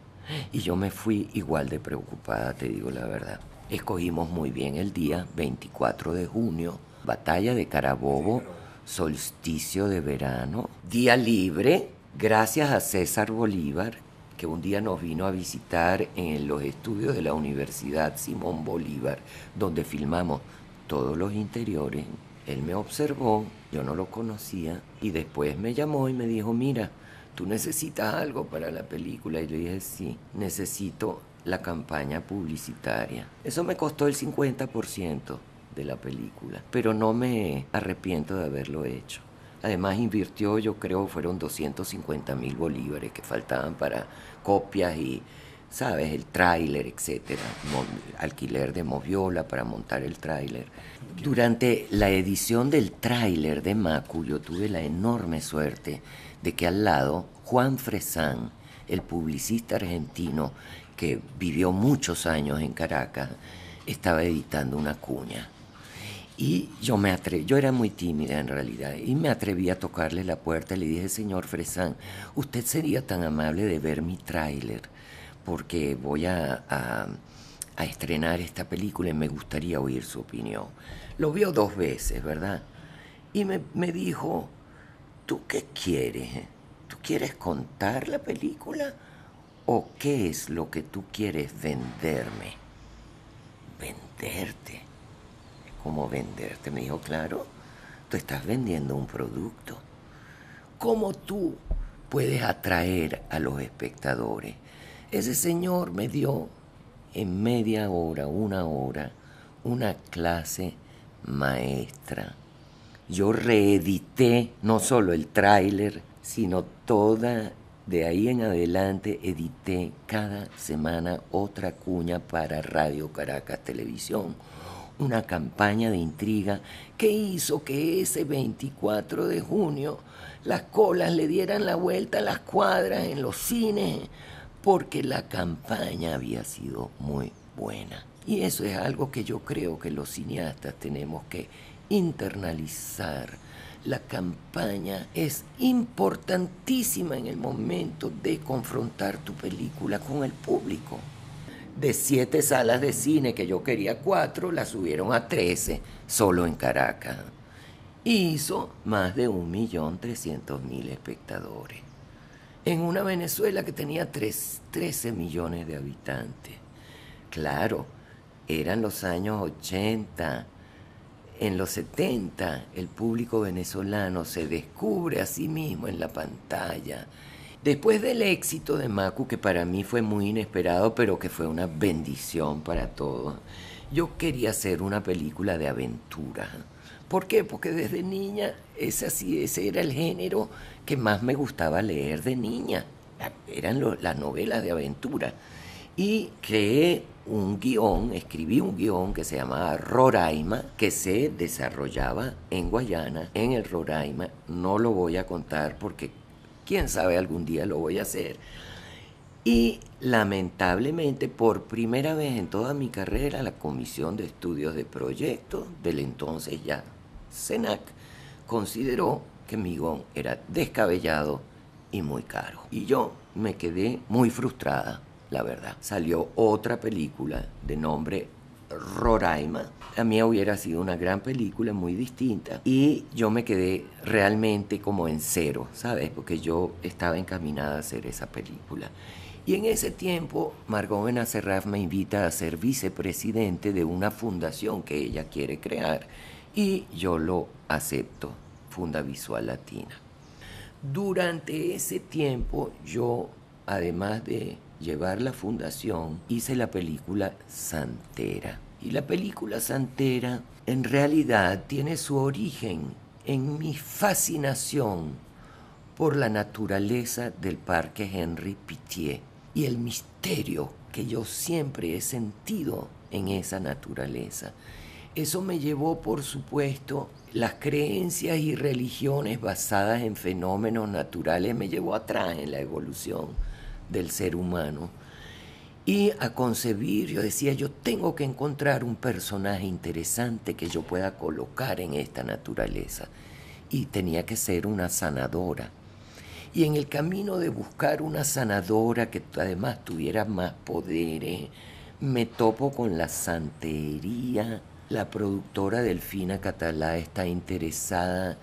Y yo me fui igual de preocupada, te digo la verdad. Escogimos muy bien el día, 24 de junio, Batalla de Carabobo, solsticio de verano, día libre, gracias a César Bolívar, que un día nos vino a visitar en los estudios de la Universidad Simón Bolívar, donde filmamos todos los interiores. Él me observó, yo no lo conocía, y después me llamó y me dijo, mira, ¿tú necesitas algo para la película? Y le dije, sí, necesito la campaña publicitaria. Eso me costó el 50% de la película, pero no me arrepiento de haberlo hecho. Además invirtió, yo creo, fueron 250.000 bolívares que faltaban para copias y, ¿sabes? El tráiler, etcétera. Alquiler de moviola para montar el tráiler. Durante la edición del tráiler de Macu, yo tuve la enorme suerte de que al lado Juan Fresán, el publicista argentino que vivió muchos años en Caracas, estaba editando una cuña. Y yo era muy tímida en realidad, y me atreví a tocarle la puerta y le dije, señor Fresán, ¿usted sería tan amable de ver mi tráiler? Porque voy a estrenar esta película y me gustaría oír su opinión. Lo vio 2 veces, ¿verdad? Y me dijo, ¿tú qué quieres? ¿Tú quieres contar la película? ¿O qué es lo que tú quieres venderme? ¿Venderte? ¿Cómo venderte? Me dijo, claro, tú estás vendiendo un producto. ¿Cómo tú puedes atraer a los espectadores? Ese señor me dio en media hora, 1 hora, una clase maestra. Yo reedité no solo el tráiler, sino de ahí en adelante edité cada semana otra cuña para Radio Caracas Televisión. Una campaña de intriga que hizo que ese 24 de junio las colas le dieran la vuelta a las cuadras en los cines, porque la campaña había sido muy buena. Y eso es algo que yo creo que los cineastas tenemos que internalizar. La campaña es importantísima en el momento de confrontar tu película con el público. De 7 salas de cine que yo quería 4, las subieron a 13 solo en Caracas. Y hizo más de 1.300.000 espectadores. En una Venezuela que tenía 13 millones de habitantes. Claro, eran los años 80. En los 70 el público venezolano se descubre a sí mismo en la pantalla. Después del éxito de Macu, que para mí fue muy inesperado, pero que fue una bendición para todos, yo quería hacer una película de aventura. ¿Por qué? Porque desde niña ese era el género que más me gustaba leer de niña. Eran las novelas de aventura. Y escribí un guión que se llamaba Roraima, que se desarrollaba en Guayana, en el Roraima. No lo voy a contar porque quién sabe, algún día lo voy a hacer. Y lamentablemente, por primera vez en toda mi carrera, la Comisión de Estudios de Proyectos del entonces ya CENAC consideró que mi guión era descabellado y muy caro. Y yo me quedé muy frustrada, la verdad. Salió otra película de nombre Roraima. La mía hubiera sido una gran película, muy distinta, y yo me quedé realmente como en cero, ¿sabes? Porque yo estaba encaminada a hacer esa película. Y en ese tiempo, Margot Benacerraf me invita a ser vicepresidente de una fundación que ella quiere crear, y yo lo acepto, Funda Visual Latina. Durante ese tiempo, yo, además de llevar la fundación, hice la película Santera. Y la película Santera en realidad tiene su origen en mi fascinación por la naturaleza del Parque Henri Pittier y el misterio que yo siempre he sentido en esa naturaleza. Eso me llevó, por supuesto, las creencias y religiones basadas en fenómenos naturales, me llevó atrás en la evolución del ser humano. Y a concebir, yo decía, yo tengo que encontrar un personaje interesante que yo pueda colocar en esta naturaleza. Y tenía que ser una sanadora. Y en el camino de buscar una sanadora que además tuviera más poderes, me topo con la santería. La productora Delfina Catalá está interesada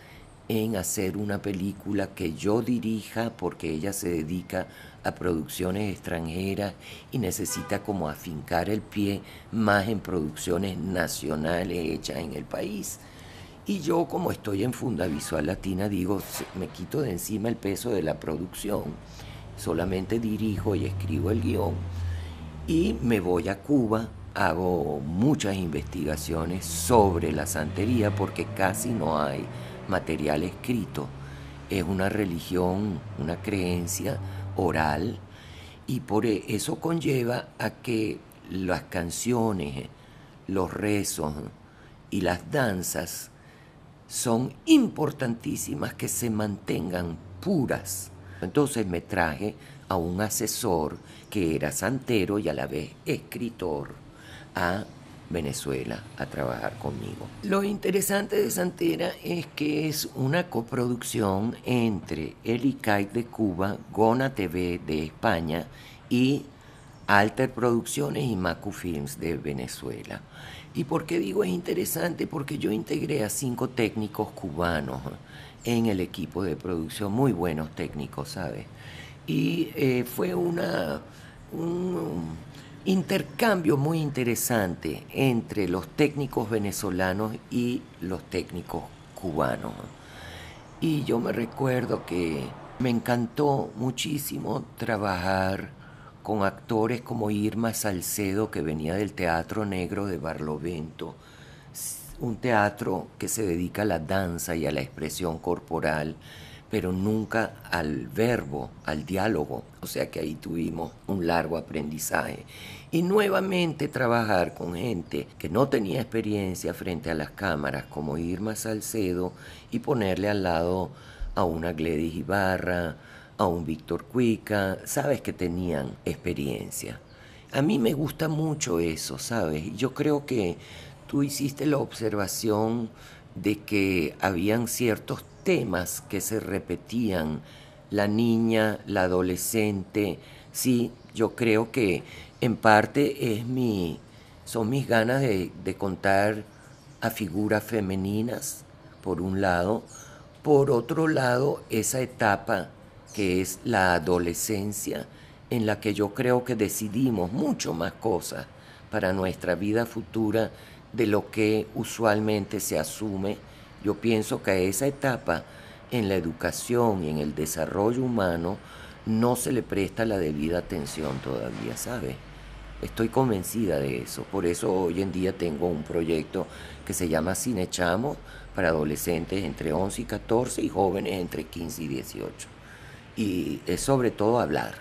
en hacer una película que yo dirija porque ella se dedica a producciones extranjeras y necesita como afincar el pie más en producciones nacionales hechas en el país. Y yo, como estoy en Fundavisual Latina, digo, me quito de encima el peso de la producción, solamente dirijo y escribo el guión y me voy a Cuba. Hago muchas investigaciones sobre la santería porque casi no hay material escrito. Es una religión, una creencia oral y por eso conlleva a que las canciones, los rezos y las danzas son importantísimas que se mantengan puras. Entonces me traje a un asesor que era santero y a la vez escritor a Venezuela a trabajar conmigo. Lo interesante de Santera es que es una coproducción entre el ICAIC de Cuba, Gona TV de España y Alter Producciones y Macu Films de Venezuela. ¿Y por qué digo es interesante? Porque yo integré a 5 técnicos cubanos en el equipo de producción, muy buenos técnicos, ¿sabes? Y fue un intercambio muy interesante entre los técnicos venezolanos y los técnicos cubanos. Y yo me recuerdo que me encantó muchísimo trabajar con actores como Irma Salcedo, que venía del Teatro Negro de Barlovento, un teatro que se dedica a la danza y a la expresión corporal, pero nunca al verbo, al diálogo. O sea que ahí tuvimos un largo aprendizaje. Y nuevamente trabajar con gente que no tenía experiencia frente a las cámaras, como Irma Salcedo, y ponerle al lado a una Gledys Ibarra, a un Víctor Cuica, sabes que tenían experiencia. A mí me gusta mucho eso, ¿sabes? Yo creo que tú hiciste la observación de que habían ciertos temas que se repetían, la niña, la adolescente. Sí, yo creo que en parte son mis ganas de contar a figuras femeninas, por un lado. Por otro lado, esa etapa que es la adolescencia, en la que yo creo que decidimos mucho más cosas para nuestra vida futura de lo que usualmente se asume. Yo pienso que a esa etapa en la educación y en el desarrollo humano no se le presta la debida atención todavía, ¿sabes? Estoy convencida de eso. Por eso hoy en día tengo un proyecto que se llama Cinechamos para adolescentes entre 11 y 14 y jóvenes entre 15 y 18. Y es sobre todo hablar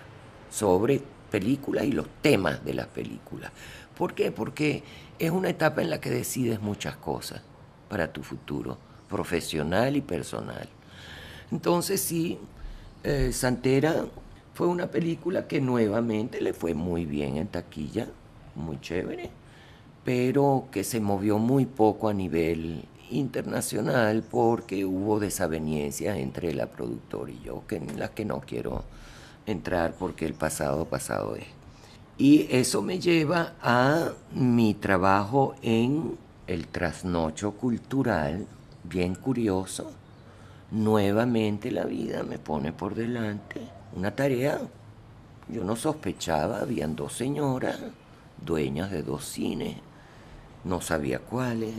sobre películas y los temas de las películas. ¿Por qué? Porque es una etapa en la que decides muchas cosas para tu futuro profesional y personal. Entonces sí, Santera fue una película que nuevamente le fue muy bien en taquilla, muy chévere, pero que se movió muy poco a nivel internacional porque hubo desavenencias entre la productora y yo, en las que no quiero entrar porque el pasado es. Y eso me lleva a mi trabajo en el trasnocho cultural, bien curioso. Nuevamente la vida me pone por delante una tarea. Yo no sospechaba, habían 2 señoras, dueñas de 2 cines, no sabía cuáles,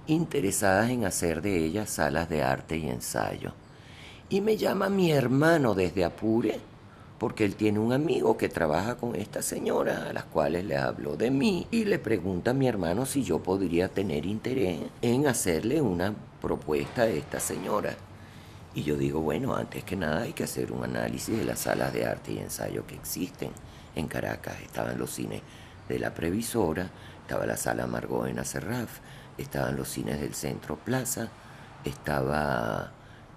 interesadas en hacer de ellas salas de arte y ensayo. Y me llama mi hermano desde Apure, porque él tiene un amigo que trabaja con esta señora, a las cuales le habló de mí, y le pregunta a mi hermano si yo podría tener interés en hacerle una propuesta a esta señora. Y yo digo, bueno, antes que nada hay que hacer un análisis de las salas de arte y ensayo que existen en Caracas. Estaban los cines de La Previsora, estaba la sala Margot en Acerraf, estaban los cines del Centro Plaza, estaba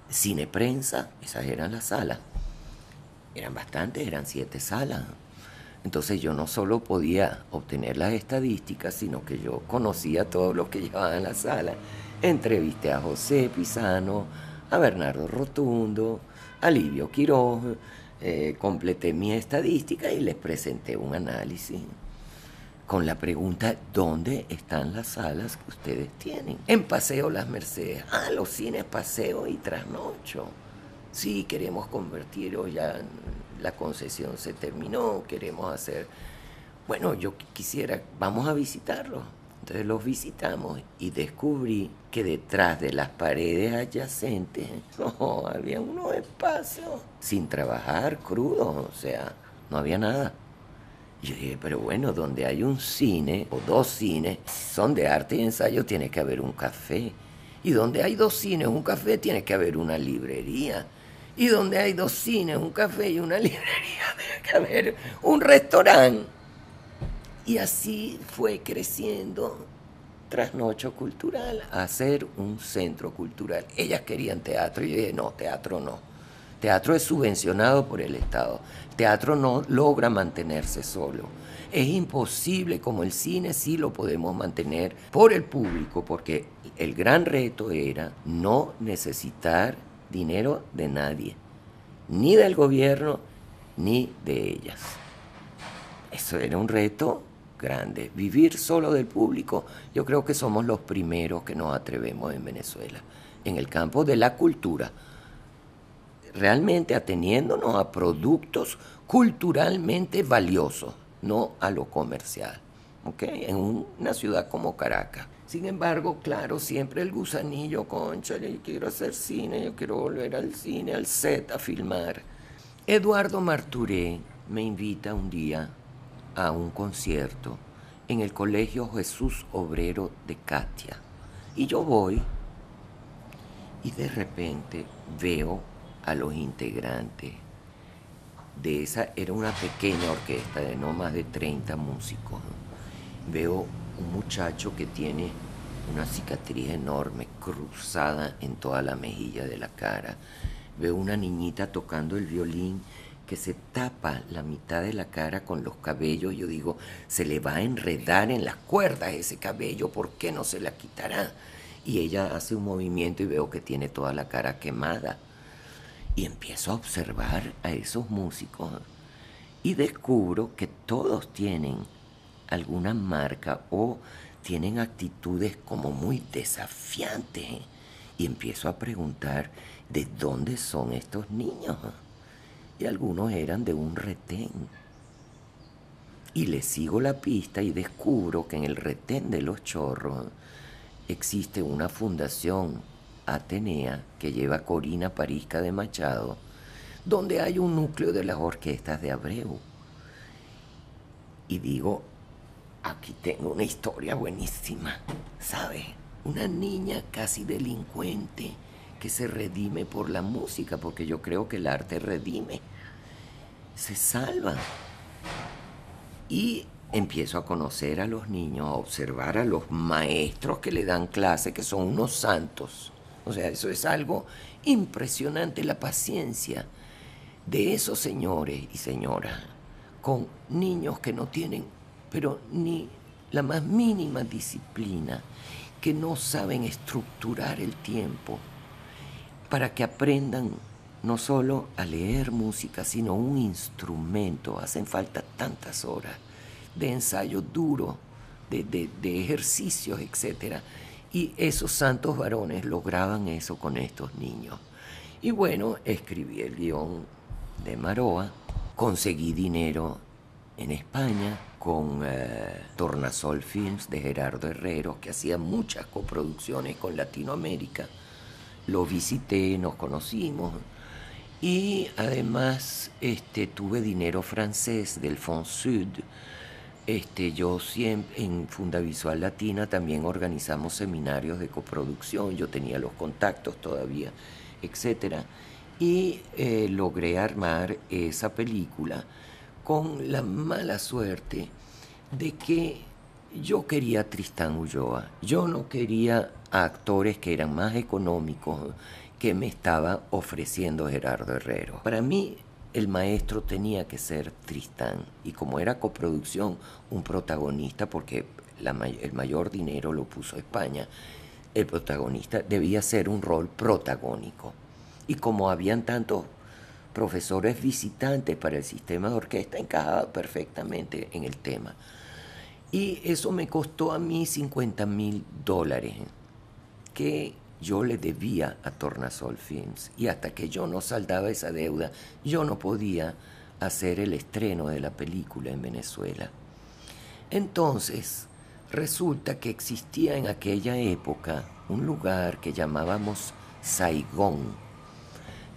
Cine Prensa, esas eran las salas. Eran bastantes, eran 7 salas. Entonces yo no solo podía obtener las estadísticas, sino que yo conocía a todos los que llevaban la sala. Entrevisté a José Pisano, a Bernardo Rotundo, a Livio Quiroz, completé mi estadística y les presenté un análisis con la pregunta: ¿dónde están las salas que ustedes tienen? En Paseo Las Mercedes. Ah, los cines Paseo y Trasnocho. Sí, queremos convertirlo, ya la concesión se terminó, queremos hacer... Bueno, yo quisiera, vamos a visitarlo. Entonces los visitamos y descubrí que detrás de las paredes adyacentes había unos espacios sin trabajar, crudos, o sea, no había nada. Y yo dije, pero bueno, donde hay un cine o 2 cines, si son de arte y ensayo, tiene que haber un café. Y donde hay 2 cines, un café, tiene que haber una librería. Y donde hay 2 cines, un café y una librería, tiene que haber un restaurante. Y así fue creciendo Trasnocho Cultural a ser un centro cultural. Ellas querían teatro y yo dije, no, teatro no. Teatro es subvencionado por el Estado. Teatro no logra mantenerse solo. Es imposible, como el cine sí lo podemos mantener por el público, porque el gran reto era no necesitar dinero de nadie, ni del gobierno, ni de ellas. Eso era un reto grande. Vivir solo del público, yo creo que somos los primeros que nos atrevemos en Venezuela, en el campo de la cultura, realmente ateniéndonos a productos culturalmente valiosos, no a lo comercial, ¿ok? En una ciudad como Caracas. Sin embargo, claro, siempre el gusanillo, cónchale, yo quiero hacer cine, yo quiero volver al cine, al set, a filmar. Eduardo Marturé me invita un día a un concierto en el Colegio Jesús Obrero de Catia. Y yo voy y de repente veo a los integrantes de esa, era una pequeña orquesta de no más de 30 músicos. Veo un muchacho que tiene una cicatriz enorme cruzada en toda la mejilla de la cara. Veo una niñita tocando el violín que se tapa la mitad de la cara con los cabellos. Yo digo, se le va a enredar en las cuerdas ese cabello, ¿por qué no se la quitará? Y ella hace un movimiento y veo que tiene toda la cara quemada. Y empiezo a observar a esos músicos y descubro que todos tienen alguna marca o tienen actitudes como muy desafiantes. Y empiezo a preguntar, ¿de dónde son estos niños? Y algunos eran de un retén. Y le sigo la pista y descubro que en el retén de Los Chorros existe una fundación Atenea que lleva Corina Parisca de Machado, donde hay un núcleo de las orquestas de Abreu. Y digo, aquí tengo una historia buenísima, ¿sabes? Una niña casi delincuente que se redime por la música, porque yo creo que el arte redime, se salva. Y empiezo a conocer a los niños, a observar a los maestros que le dan clase, que son unos santos. O sea, eso es algo impresionante, la paciencia de esos señores y señoras con niños que no tienen, pero ni la más mínima disciplina, que no saben estructurar el tiempo para que aprendan no solo a leer música, sino un instrumento. Hacen falta tantas horas de ensayo duro, de ejercicios, etc. Y esos santos varones lograban eso con estos niños. Y bueno, escribí el guión de Maroa, conseguí dinero en España con Tornasol Films de Gerardo Herrero, que hacía muchas coproducciones con Latinoamérica. Lo visité, nos conocimos y además tuve dinero francés del Fonds Sud. Yo siempre en Fundavisual Latina también organizamos seminarios de coproducción, yo tenía los contactos todavía, etc. Y logré armar esa película con la mala suerte de que yo quería a Tristán Ulloa. Yo no quería a actores que eran más económicos que me estaba ofreciendo Gerardo Herrero. Para mí, el maestro tenía que ser Tristán. Y como era coproducción, un protagonista, porque el mayor dinero lo puso España, el protagonista debía ser un rol protagónico. Y como habían tantos profesores visitantes para el sistema de orquesta, encajaba perfectamente en el tema. Y eso me costó a mí $50,000 que yo le debía a Tornasol Films. Y hasta que yo no saldaba esa deuda, yo no podía hacer el estreno de la película en Venezuela. Entonces, resulta que existía en aquella época un lugar que llamábamos Saigón.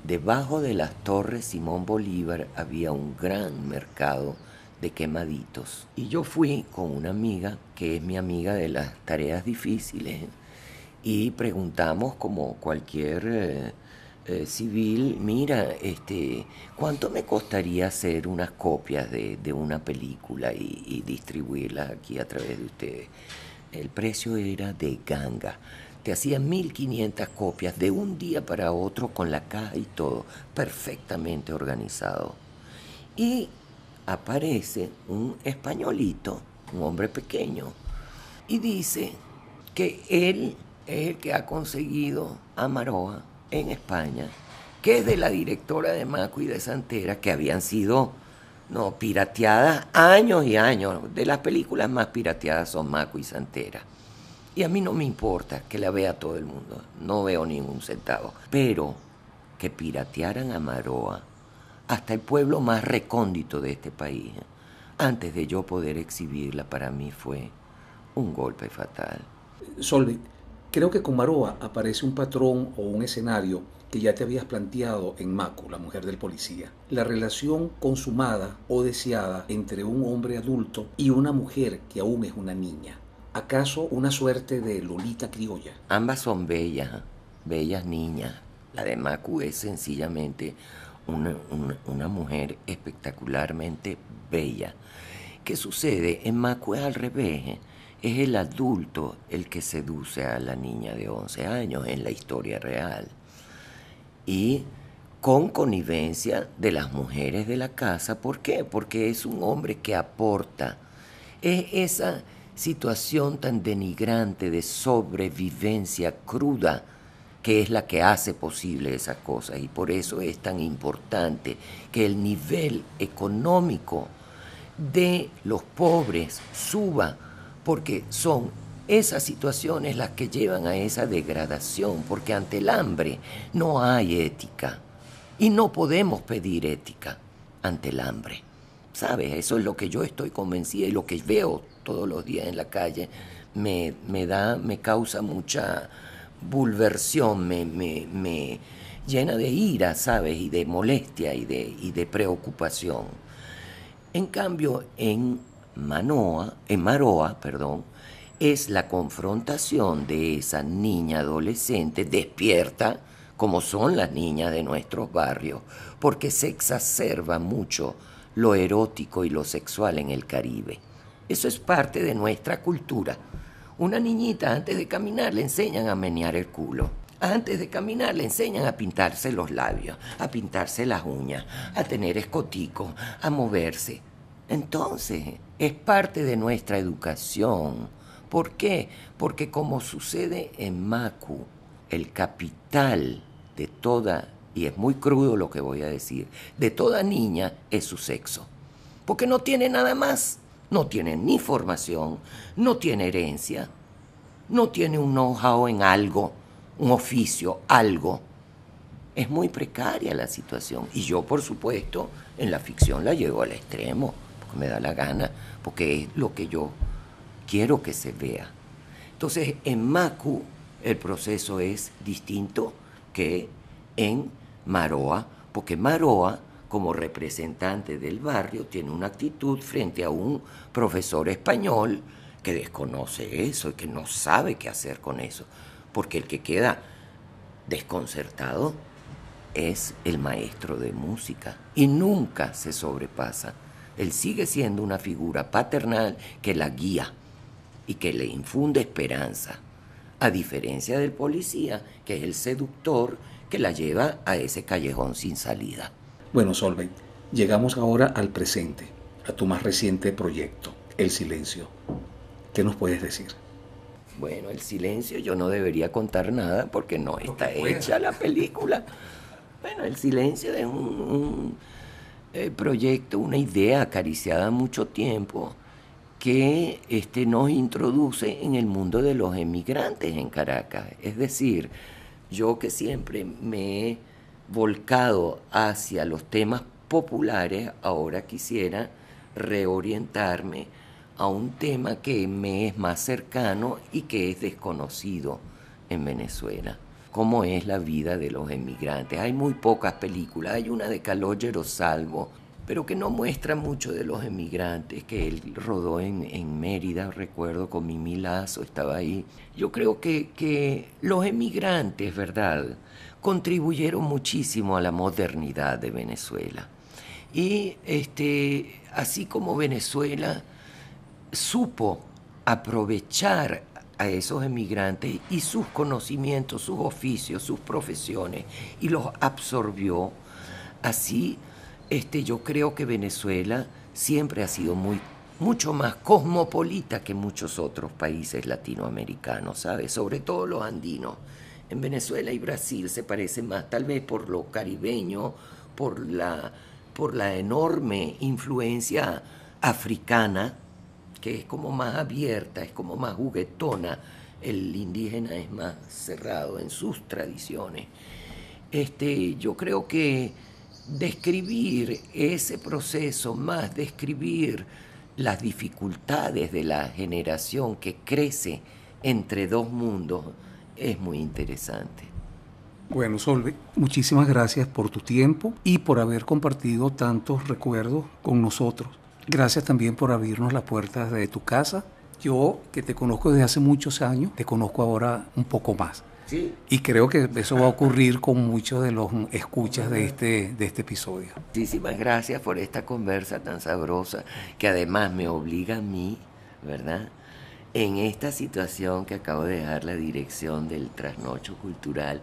Debajo de las torres Simón Bolívar había un gran mercado de quemaditos. Y yo fui con una amiga, que es mi amiga de las tareas difíciles, y preguntamos como cualquier civil, mira, ¿cuánto me costaría hacer unas copias de una película y distribuirlas aquí a través de ustedes? El precio era de ganga. Te hacían 1.500 copias de un día para otro con la caja y todo, perfectamente organizado. Y aparece un españolito, un hombre pequeño, y dice que él es el que ha conseguido a Maroa en España, que es de la directora de Macu y de Santera, que habían sido pirateadas años y años. De las películas más pirateadas son Macu y Santera. Y a mí no me importa que la vea todo el mundo, no veo ningún centavo. Pero que piratearan a Maroa, hasta el pueblo más recóndito de este país, antes de yo poder exhibirla, para mí fue un golpe fatal. Solveig, creo que con Maroa aparece un patrón o un escenario que ya te habías planteado en Macu, la mujer del policía. La relación consumada o deseada entre un hombre adulto y una mujer que aún es una niña. ¿Acaso una suerte de Lolita criolla? Ambas son bellas, bellas niñas. La de Macu es sencillamente una mujer espectacularmente bella. ¿Qué sucede? En Macu es al revés. Es el adulto el que seduce a la niña de 11 años en la historia real. Y con connivencia de las mujeres de la casa. ¿Por qué? Porque es un hombre que aporta. Es esa situación tan denigrante de sobrevivencia cruda que es la que hace posible esas cosas, y por eso es tan importante que el nivel económico de los pobres suba, porque son esas situaciones las que llevan a esa degradación, porque ante el hambre no hay ética y no podemos pedir ética ante el hambre. ¿Sabes? Eso es lo que yo estoy convencida, y lo que veo todos los días en la calle me causa mucha bulversión, me llena de ira, ¿sabes? Y de molestia y de preocupación. En cambio, en Maroa, es la confrontación de esa niña adolescente despierta, como son las niñas de nuestros barrios, porque se exacerba mucho lo erótico y lo sexual en el Caribe. Eso es parte de nuestra cultura. Una niñita antes de caminar le enseñan a menear el culo. Antes de caminar le enseñan a pintarse los labios, a pintarse las uñas, a tener escoticos, a moverse. Entonces, es parte de nuestra educación. ¿Por qué? Porque como sucede en Macu, el capital de toda, y es muy crudo lo que voy a decir, de toda niña es su sexo. Porque no tiene nada más. No tiene ni formación, no tiene herencia, no tiene un know-how en algo, un oficio, algo. Es muy precaria la situación. Y yo, por supuesto, en la ficción la llevo al extremo, porque me da la gana, porque es lo que yo quiero que se vea. Entonces, en Macu el proceso es distinto que en Maroa, porque Maroa, como representante del barrio, tiene una actitud frente a un profesor español que desconoce eso y que no sabe qué hacer con eso, porque el que queda desconcertado es el maestro de música y nunca se sobrepasa. Él sigue siendo una figura paternal que la guía, y que le infunde esperanza, a diferencia del policía, que es el seductor que la lleva a ese callejón sin salida. Bueno, Solveig, llegamos ahora al presente, a tu más reciente proyecto, El Silencio. ¿Qué nos puedes decir? Bueno, El Silencio, yo no debería contar nada porque no está hecha la película. Bueno, El Silencio es un proyecto, una idea acariciada mucho tiempo que nos introduce en el mundo de los emigrantes en Caracas. Es decir, yo que siempre me he volcado hacia los temas populares, ahora quisiera reorientarme a un tema que me es más cercano y que es desconocido en Venezuela. ¿Cómo es la vida de los emigrantes? Hay muy pocas películas, hay una de Calogero Salvo, pero que no muestra mucho de los emigrantes, que él rodó en Mérida, recuerdo, con Mimí Lazo, estaba ahí. Yo creo que los emigrantes, ¿verdad?, contribuyeron muchísimo a la modernidad de Venezuela. Y así como Venezuela supo aprovechar a esos emigrantes y sus conocimientos, sus oficios, sus profesiones, y los absorbió, así yo creo que Venezuela siempre ha sido mucho más cosmopolita que muchos otros países latinoamericanos, ¿sabes? Sobre todo los andinos. En Venezuela y Brasil se parecen más, tal vez por lo caribeño, por la enorme influencia africana, que es como más abierta, es como más juguetona. El indígena es más cerrado en sus tradiciones. Yo creo que describir ese proceso, más describir las dificultades de la generación que crece entre dos mundos, es muy interesante. Bueno, Solveig, muchísimas gracias por tu tiempo y por haber compartido tantos recuerdos con nosotros. Gracias también por abrirnos las puertas de tu casa. Yo, que te conozco desde hace muchos años, te conozco ahora un poco más. Sí. Y creo que eso va a ocurrir con muchos de los escuchas de este episodio. Muchísimas gracias por esta conversa tan sabrosa, que además me obliga a mí, ¿verdad?, en esta situación que acabo de dejar la dirección del Trasnocho Cultural,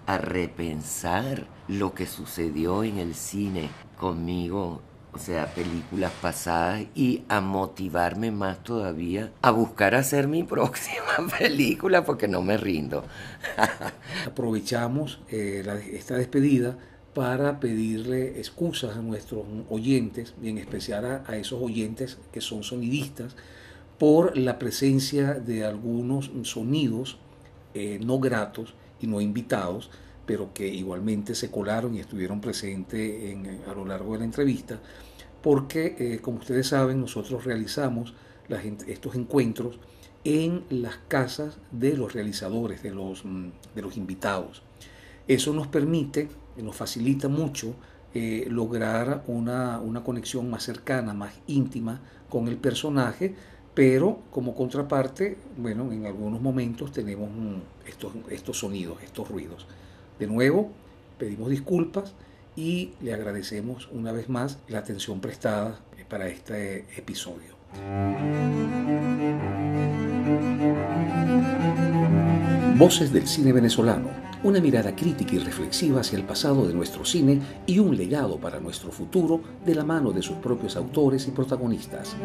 a repensar lo que sucedió en el cine conmigo, o sea, películas pasadas, y a motivarme más todavía a buscar hacer mi próxima película, porque no me rindo. Aprovechamos esta despedida para pedirle excusas a nuestros oyentes, y en especial a esos oyentes que son sonidistas, por la presencia de algunos sonidos no gratos y no invitados, pero que igualmente se colaron y estuvieron presentes a lo largo de la entrevista, porque como ustedes saben, nosotros realizamos estos encuentros en las casas de los realizadores, de los invitados. Eso nos permite, nos facilita mucho lograr una conexión más cercana, más íntima con el personaje, pero como contraparte, bueno, en algunos momentos tenemos estos sonidos, estos ruidos. De nuevo, pedimos disculpas y le agradecemos una vez más la atención prestada para este episodio. Voces del cine venezolano, una mirada crítica y reflexiva hacia el pasado de nuestro cine y un legado para nuestro futuro de la mano de sus propios autores y protagonistas.